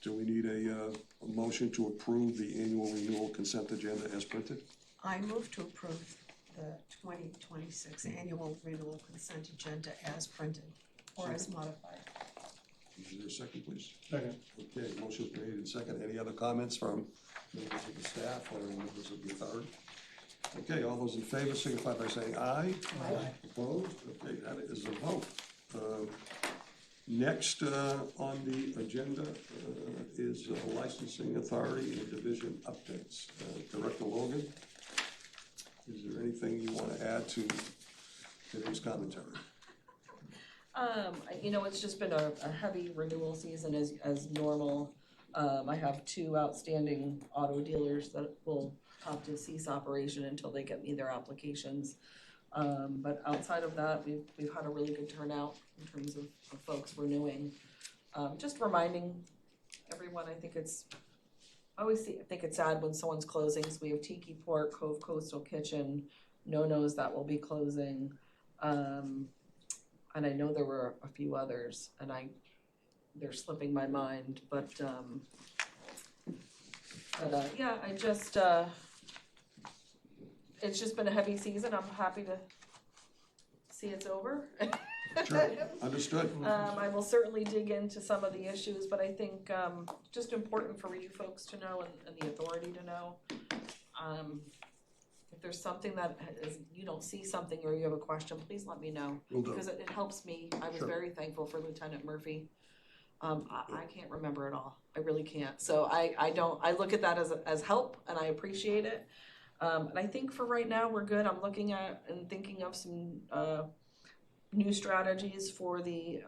B: Do we need a motion to approve the annual renewal consent agenda as printed?
D: I move to approve the 2026 annual renewal consent agenda as printed or as modified.
B: Is there a second, please?
C: Second.
B: Okay, motion's made and second. Any other comments from members of the staff or members of the authority? Okay, all those in favor signify by saying aye.
C: Aye.
B: Opposed? Okay, that is a vote. Next on the agenda is licensing authority and division updates. Director Logan, is there anything you want to add to today's commentary?
E: You know, it's just been a heavy renewal season as normal. I have 2 outstanding auto dealers that will have to cease operation until they get me their applications. But outside of that, we've had a really good turnout in terms of folks renewing. Just reminding everyone, I think I think it's sad when someone's closing. So we have Tiki Port, Cove Coastal Kitchen, No-Nos that will be closing. And I know there were a few others, and they're slipping my mind, but yeah, it's just been a heavy season. I'm happy to see it's over.
B: Sure, understood.
E: I will certainly dig into some of the issues, but I think just important for you folks to know and the authority to know. If there's something that you don't see something or you have a question, please let me know.
B: Will do.
E: Because it helps me. I was
B: Sure.
E: very thankful for Lieutenant Murphy. I can't remember it all. I really can't. So I look at that as help, and I appreciate it. And I think for right now, we're good. I'm looking at and thinking of some new strategies for the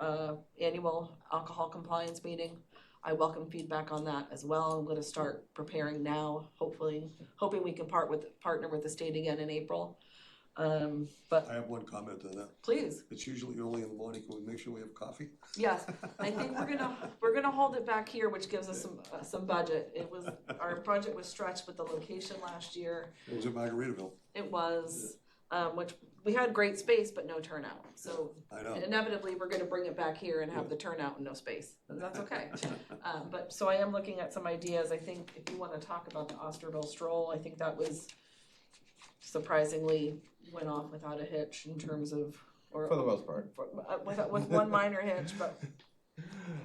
E: annual alcohol compliance meeting. I welcome feedback on that as well. I'm gonna start preparing now, hoping we can partner with the state again in April. But
B: I have one comment on that.
E: please,
B: It's usually early in the morning. Can we make sure we have coffee?
E: yes, I think we're gonna hold it back here, which gives us some budget. Our budget was stretched with the location last year.
B: It was at Margaritaville.
E: It was, which we had great space, but no turnout. So
B: I know.
E: inevitably, we're gonna bring it back here and have the turnout and no space, and that's okay. But, so I am looking at some ideas. I think if you wanna talk about the Osterville stroll, I think that was surprisingly went off without a hitch in terms of, or.
A: For the most part.
E: With one minor hitch, but.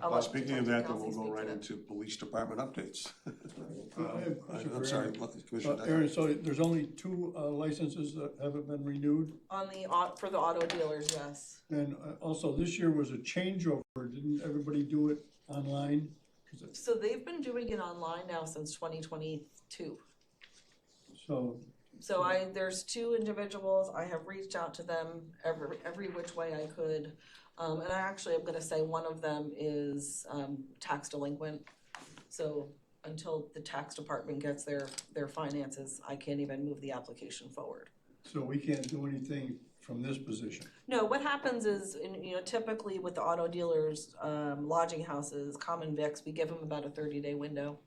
E: I'll
B: Well,
E: let
B: speaking of
E: Detective
B: that, then
E: Kelsey
B: we'll go
E: speak to
B: right
E: that.
B: into police department updates.
C: I have a question
B: I'm
C: for
B: sorry,
C: Aaron.
B: Commissioner Decker.
C: Aaron, so there's only 2 licenses that haven't been renewed?
E: For the auto dealers, yes.
C: And also, this year was a changeover, didn't everybody do it online? 'Cause
E: So they've been doing it online now since 2022.
C: So,
E: So there's two individuals, I have reached out to them every which way I could. And I'm gonna say one of them is, tax delinquent. So until the tax department gets their finances, I can't even move the application forward.
C: so we can't do anything from this position.
E: No, what happens is, typically with the auto dealers, lodging houses, common vics, we give them about a 30-day window.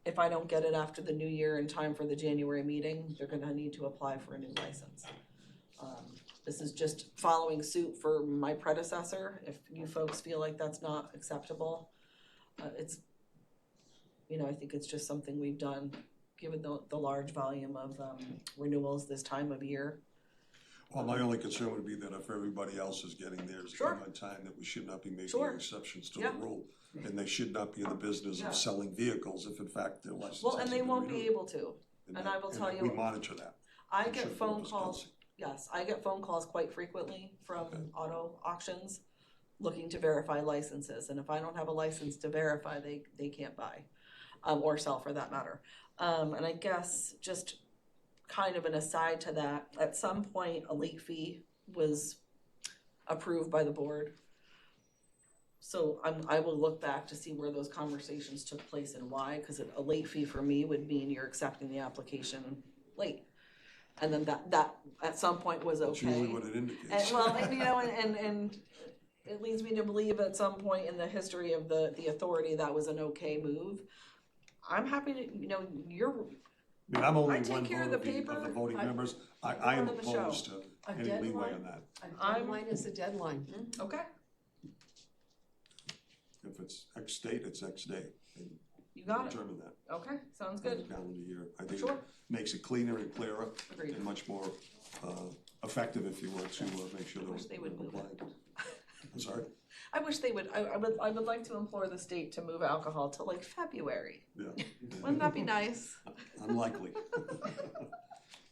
E: If I don't get it after the new year in time for the January meeting, they're gonna need to apply for a new license. This is just following suit for my predecessor. If you folks feel like that's not acceptable, I think it's just something we've done, given the large volume of renewals this time of year.
B: Well, my only concern would be that if everybody else is getting theirs
E: Sure.
B: on time, that we should not be making
E: Sure.
B: exceptions to
E: Yeah.
B: the rule. And they should not be in the business
E: Yeah.
B: of selling vehicles if in fact their license
E: Well, and
B: hasn't
E: they
B: been
E: won't be
B: renewed.
E: able to. And I will tell you-
B: We monitor that.
E: I
B: I'm
E: get
B: sure
E: phone
B: Board is
E: calls,
B: constant.
E: yes, I get phone calls quite frequently from
B: Okay.
E: auto auctions looking to verify licenses, and if I don't have a license to verify, they can't buy, or sell for that matter. And I guess just kind of an aside to that, at some point, a late fee was approved by the board. So I will look back to see where those conversations took place and why, because a late fee for me would mean you're accepting the application late. And then that at some point was
B: That's usually
E: okay.
B: what it
E: And
B: indicates.
E: well, and it leads me to believe at some point in the history of the authority, that was an okay move. I'm happy to, you're,
B: I mean, I'm only
E: I take
B: one
E: care of
B: vote
E: the
B: of the
E: paper.
B: voting
E: I-
B: members. I am
E: running the show.
B: opposed to
D: A
B: any leeway
D: deadline?
B: on that.
D: A deadline is a deadline.
E: okay,
B: If it's X date, it's X day. And
E: you got it.
B: determine that.
E: Okay, sounds good.
B: Calendar year. I think
E: Sure.
B: it makes it cleaner and clearer
E: Agreed.
B: and much more effective, if you will, to make sure that
E: wish they would move it.
B: compliant. I'm sorry?
E: I wish they would, I would like to implore the state to move alcohol to like February.
B: Yeah.
E: Wouldn't that be nice?
B: Unlikely.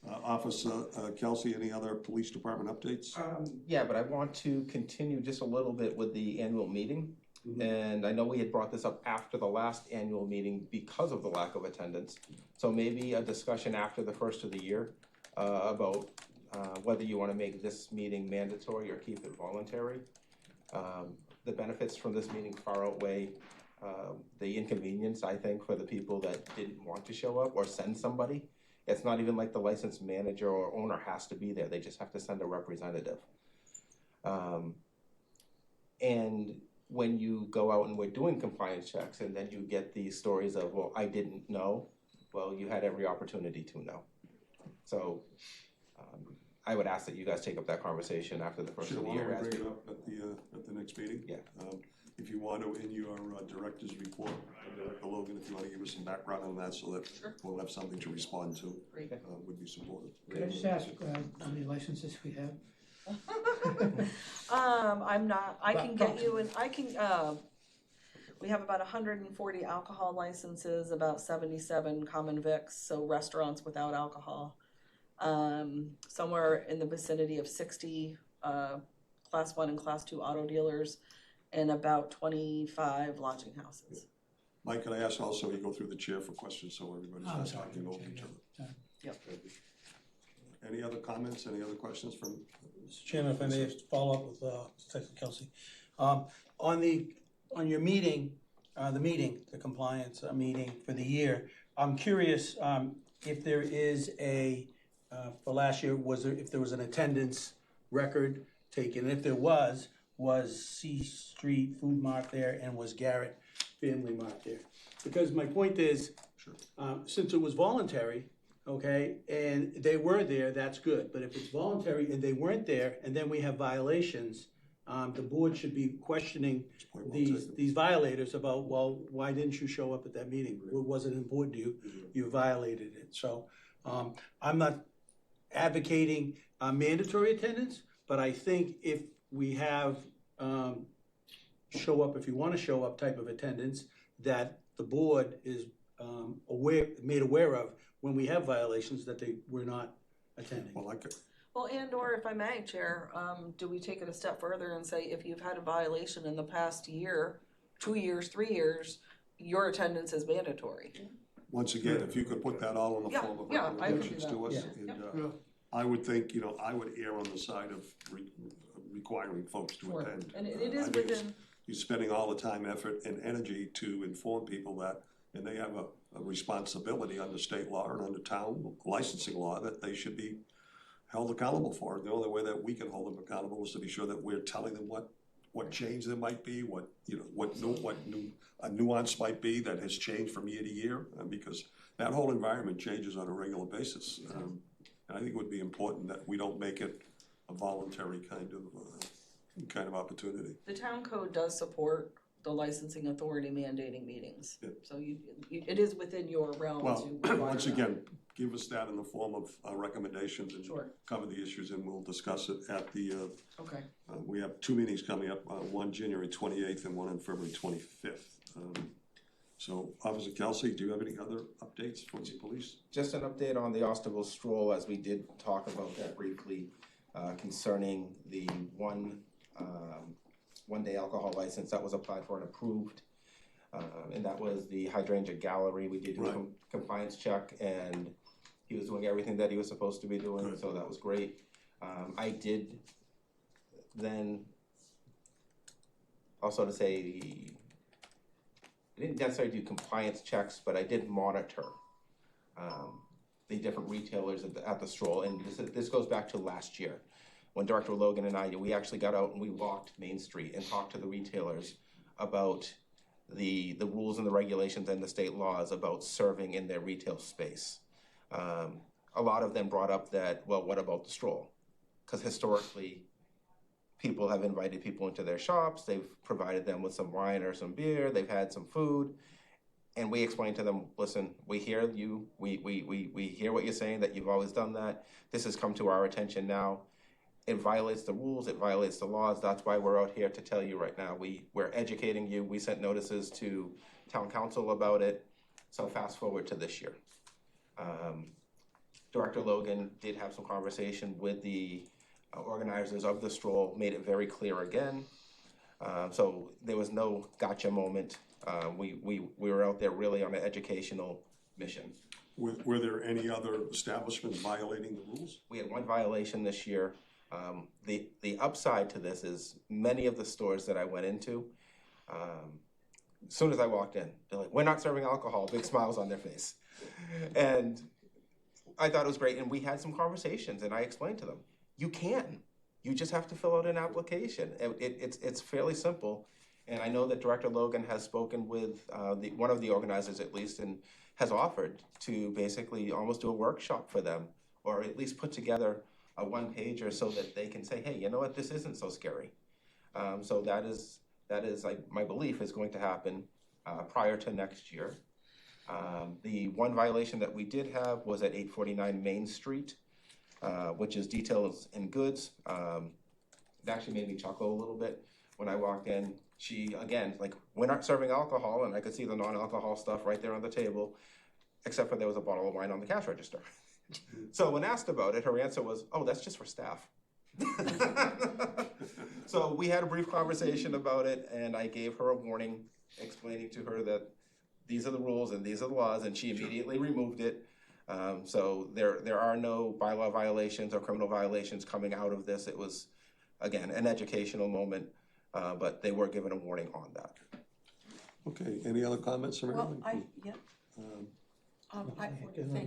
B: Officer Kelsey, any other police department updates?
A: Yeah, but I want to continue just a little bit with the annual meeting. And I know we had brought this up after the last annual meeting because of the lack of attendance. So maybe a discussion after the first of the year about whether you want to make this meeting mandatory or keep it voluntary. The benefits from this meeting far outweigh the inconvenience, I think, for the people that didn't want to show up or send somebody. It's not even like the licensed manager or owner has to be there. They just have to send a representative. And when you go out and we're doing compliance checks and then you get these stories of, well, I didn't know, well, you had every opportunity to know. So I would ask that you guys take up that conversation after the first
B: Sure,
A: of the
B: why
A: year.
B: don't we
A: as
B: bring
A: we-
B: it up at the next meeting?
A: Yeah.
B: If you want to, in your director's report, Director Logan, if you want to give us some background on that so that we'll have something to respond to,
E: Great.
B: would be supportive.
N: Could I just ask, how many licenses we have?
E: I'm not, I can get you, and I can, we have about 140 alcohol licenses, about 77 common vics, so restaurants without alcohol. Somewhere in the vicinity of 60 class 1 and class 2 auto dealers, and about 25 lodging houses.
B: Mike, can I ask also, you go through the chair for questions so everybody's
N: Oh,
B: not
N: sorry.
B: talking over each other.
E: Yep.
B: Any other comments, any other questions from?
L: Mr. Chairman, if I may follow up with Detective Kelsey. On your meeting, the compliance meeting for the year, I'm curious if there is for last year, if there was an attendance record taken? If there was C Street Food Mart there and was Garrett Family Mart there? Because my point is, since it was voluntary, okay, and they were there, that's good. But if it's voluntary and they weren't there, and then we have violations, the board should be questioning these violators about, well, why didn't you show up at that meeting? Was it important to you? You violated it. So I'm not advocating mandatory attendance, but I think if we have show up, if you want to show up type of attendance, that the board is made aware of when we have violations that they were not attending.
B: Well, I could.
E: Well, and or if I may, Chair, do we take it a step further and say if you've had a violation in the past year, 2 years, 3 years, your attendance is mandatory?
B: once again, if you could put that all in the
E: Yeah,
B: form of
E: yeah, I can do
B: recommendations
E: that.
B: to us.
L: Yeah.
B: And,
C: Yeah.
B: I would think, I would err on the side of requiring folks to
E: Sure.
B: attend.
E: And it is
B: I think it's-
E: within,
B: You're spending all the time, effort, and energy to inform people that, and they have a responsibility under state law and under town licensing law that they should be held accountable for. The only way that we can hold them accountable is to be sure that we're telling them what change there might be, what a nuance might be that has changed from year to year, because that whole environment changes on a regular basis. And I think it would be important that we don't make it a voluntary kind of opportunity.
E: the town code does support the licensing authority mandating meetings.
B: Yeah.
E: So it is within your realm
B: Well,
E: to require
B: once
E: that.
B: again, give us that in the form of recommendations and
E: Sure.
B: cover the issues, and we'll discuss it at the,
E: Okay.
B: we have two meetings coming up, one January 28th and one on February 25th. So, Officer Kelsey, do you have any other updates for the police?
A: Just an update on the Barnstable stroll, as we did talk about that briefly, concerning the one-day alcohol license that was applied for and approved. And that was the Hydrangea Gallery. We did do a
B: Right.
A: compliance check, and he was doing everything that he was supposed to be doing,
B: Good.
A: so that was great. I did then, also to say, I didn't necessarily do compliance checks, but I did monitor the different retailers at the stroll, and this goes back to last year, when Director Logan and we actually got out and we walked Main Street and talked to the retailers about the rules and the regulations and the state laws about serving in their retail space. A lot of them brought up that, well, what about the stroll? Because historically, people have invited people into their shops, they've provided them with some wine or some beer, they've had some food, and we explained to them, listen, we hear you, we hear what you're saying, that you've always done that. This has come to our attention now. It violates the rules, it violates the laws. That's why we're out here to tell you right now. We're educating you. We sent notices to town council about it. So fast forward to this year. Director Logan did have some conversation with the organizers of the stroll, made it very clear again. So there was no gotcha moment. We were out there really on an educational mission.
B: Were there any other establishments violating the rules?
A: We had one violation this year. The upside to this is many of the stores that I went into, as soon as I walked in, they're like, we're not serving alcohol, big smiles on their face. And I thought it was great, and we had some conversations, and I explained to them, you can. You just have to fill out an application. It's fairly simple, and I know that Director Logan has spoken with one of the organizers at least, and has offered to basically almost do a workshop for them, or at least put together a one-pager so that they can say, hey, you know what, this isn't so scary. So that is like my belief is going to happen prior to next year. The one violation that we did have was at 849 Main Street, which is details and goods. It actually made me chuckle a little bit when I walked in. She, again, like, we're not serving alcohol, and I could see the non-alcohol stuff right there on the table, except for there was a bottle of wine on the cash register. So when asked about it, her answer was, oh, that's just for staff. So we had a brief conversation about it, and I gave her a warning, explaining to her that these are the rules and these are the laws, and she immediately removed it. So there are no bylaw violations or criminal violations coming out of this. It was, again, an educational moment, but they were given a warning on that.
B: Okay, any other comments from anyone?
D: Thank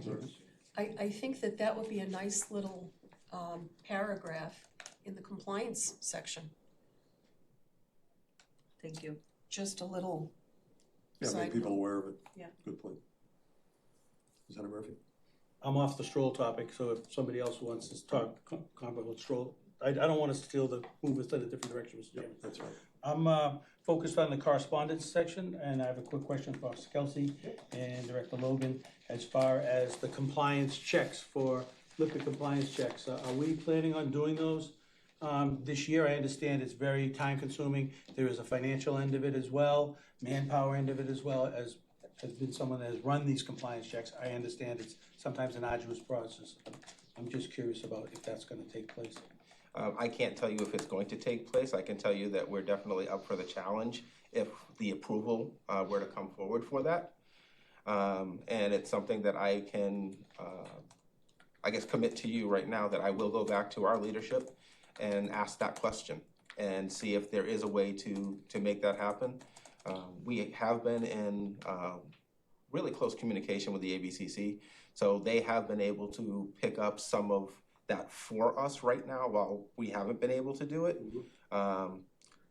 D: you. I think that would be a nice little paragraph in the compliance section,
E: Thank you.
D: just a little
B: Yeah, make
D: side
B: people
D: note.
B: aware of it.
D: Yeah.
B: Good point. Senator Murphy?
L: I'm off the stroll topic, so if somebody else wants to talk comparable stroll, I don't want to steal move us in a different direction, Mr. Chairman.
B: That's right.
L: I'm focused on the correspondence section, and I have a quick question for Officer Kelsey and Director Logan as far as the compliance checks for liquor compliance checks. Are we planning on doing those this year? I understand it's very time consuming. There is a financial end of it as well, manpower end of it as well. As has been someone that has run these compliance checks, I understand it's sometimes an arduous process. I'm just curious about if that's going to take place.
A: I can't tell you if it's going to take place. I can tell you that we're definitely up for the challenge if the approval were to come forward for that. And it's something that I can, I guess, commit to you right now that I will go back to our leadership and ask that question and see if there is a way to make that happen. We have been in really close communication with the ABCC, so they have been able to pick up some of that for us right now while we haven't been able to do it,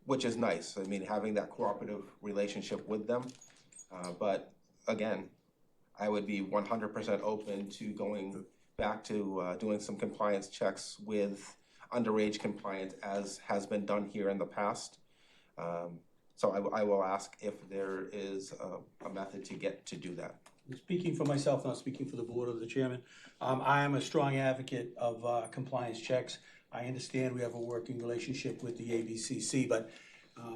A: which is nice. I mean, having that cooperative relationship with them. But again, I would be 100% open to going back to doing some compliance checks with underage compliance as has been done here in the past. So I will ask if there is a method to get to do that.
L: Speaking for myself, not speaking for the board or the chairman, I am a strong advocate of compliance checks. I understand we have a working relationship with the ABCC, but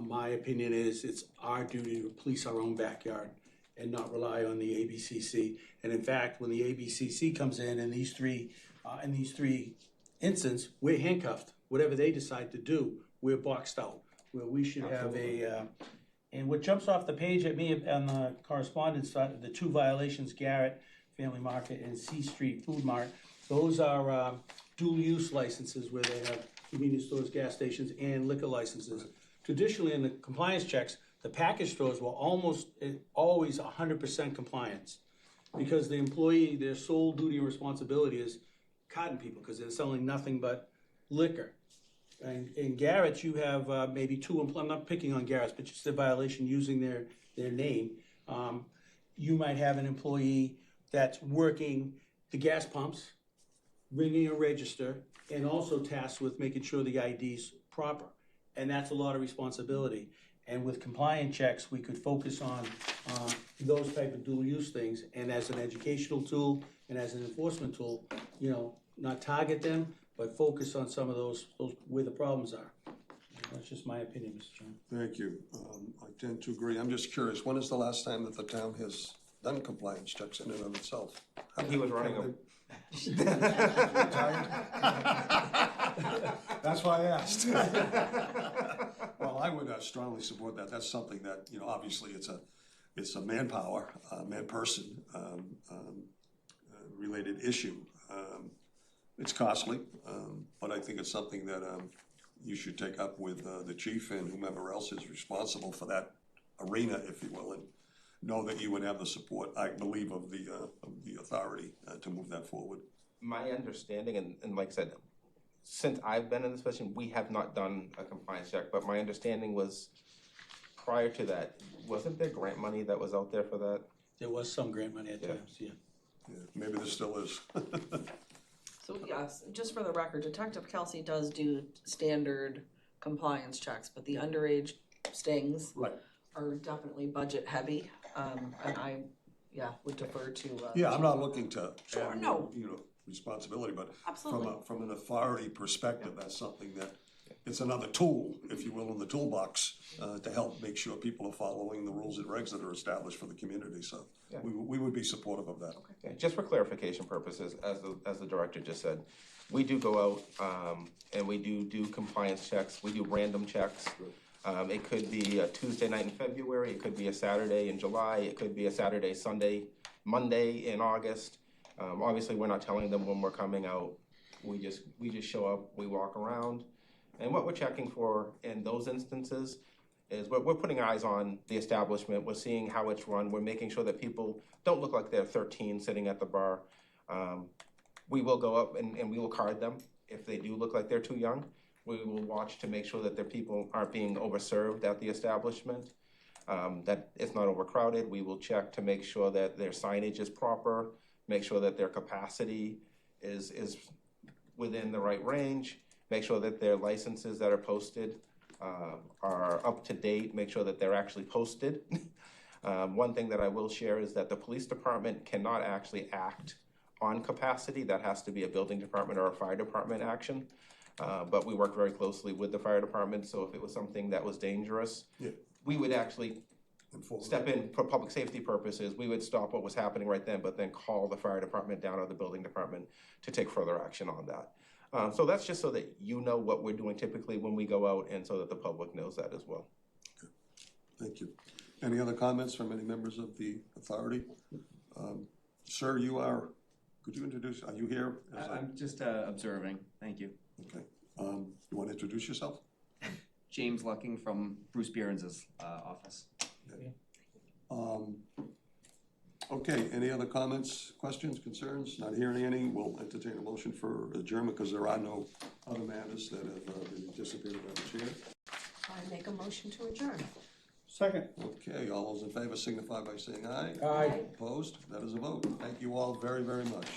L: my opinion is it's our duty to police our own backyard and not rely on the ABCC. And in fact, when the ABCC comes in these three instances, we're handcuffed. Whatever they decide to do, we're boxed out. Where we should have and what jumps off the page at me on the correspondence side, the two violations, Garrett Family Market and C Street Food Mart, those are dual use licenses where they have convenience stores, gas stations, and liquor licenses. Traditionally, in the compliance checks, the package stores were almost always 100% compliance because the employee, their sole duty and responsibility is carding people because they're selling nothing but liquor. And in Garrett's, you have maybe two, I'm not picking on Garrett's, but just a violation using their name. You might have an employee that's working the gas pumps, ringing a register, and also tasked with making sure the ID's proper. And that's a lot of responsibility. And with compliance checks, we could focus on those type of dual use things. And as an educational tool and as an enforcement tool, not target them, but focus on some of those where the problems are. That's just my opinion, Mr. Chairman.
B: Thank you. I tend to agree. I'm just curious, when is the last time that the town has done compliance checks in and of itself?
A: He was running a...
B: That's why I asked. Well, I would strongly support that. That's something that, obviously it's a manpower, man-person related issue. It's costly, but I think it's something that you should take up with the chief and whomever else is responsible for that arena, if you will, and know that you would have the support, I believe, of the authority to move that forward.
A: My understanding, and like I said, since I've been in this position, we have not done a compliance check, but my understanding was prior to that, wasn't there grant money that was out there for that?
L: There was some grant money at times, yeah.
B: Maybe there still is.
E: So yes, just for the record, Detective Kelsey does do standard compliance checks, but the underage stings are definitely budget heavy. And I, would defer to.
B: I'm not looking to
E: Sure,
B: add,
E: no.
B: responsibility, but
E: Absolutely.
B: from an authority perspective, that's something that it's another tool, if you will, in the toolbox to help make sure people are following the rules and regs that are established for the community. So we would be supportive of that.
A: Okay. Just for clarification purposes, as the director just said, we do go out and we do compliance checks. We do random checks. It could be a Tuesday night in February. It could be a Saturday in July. It could be a Saturday, Sunday, Monday in August. Obviously, we're not telling them when we're coming out. We just show up. We walk around. And what we're checking for in those instances is we're putting eyes on the establishment. We're seeing how it's run. We're making sure that people don't look like they're 13 sitting at the bar. We will go up and we will card them if they do look like they're too young. We will watch to make sure that their people aren't being overserved at the establishment, that it's not overcrowded. We will check to make sure that their signage is proper, make sure that their capacity is within the right range. Make sure that their licenses that are posted are up to date, make sure that they're actually posted. One thing that I will share is that the police department cannot actually act on capacity. That has to be a building department or a fire department action. But we work very closely with the fire department, so if it was something that was dangerous, we would actually step in for public safety purposes. We would stop what was happening right then, but then call the fire department down or the building department to take further action on that. So that's just so that you know what we're doing typically when we go out and so that the public knows that as well.
B: Thank you. Any other comments from any members of the authority? Sir, could you introduce, are you here?
O: I'm just observing, thank you.
B: Okay, you want to introduce yourself?
O: James Lucking from Bruce Behrens's office.
B: Okay, any other comments, questions, concerns? Not hearing any, we'll entertain a motion for adjournment because there are no other matters that have been anticipated by the chair.
D: I make a motion to adjourn.
C: Second.
B: Okay, all those in favor signify by saying aye.
L: Aye.
B: Opposed? That is a vote. Thank you all very, very much.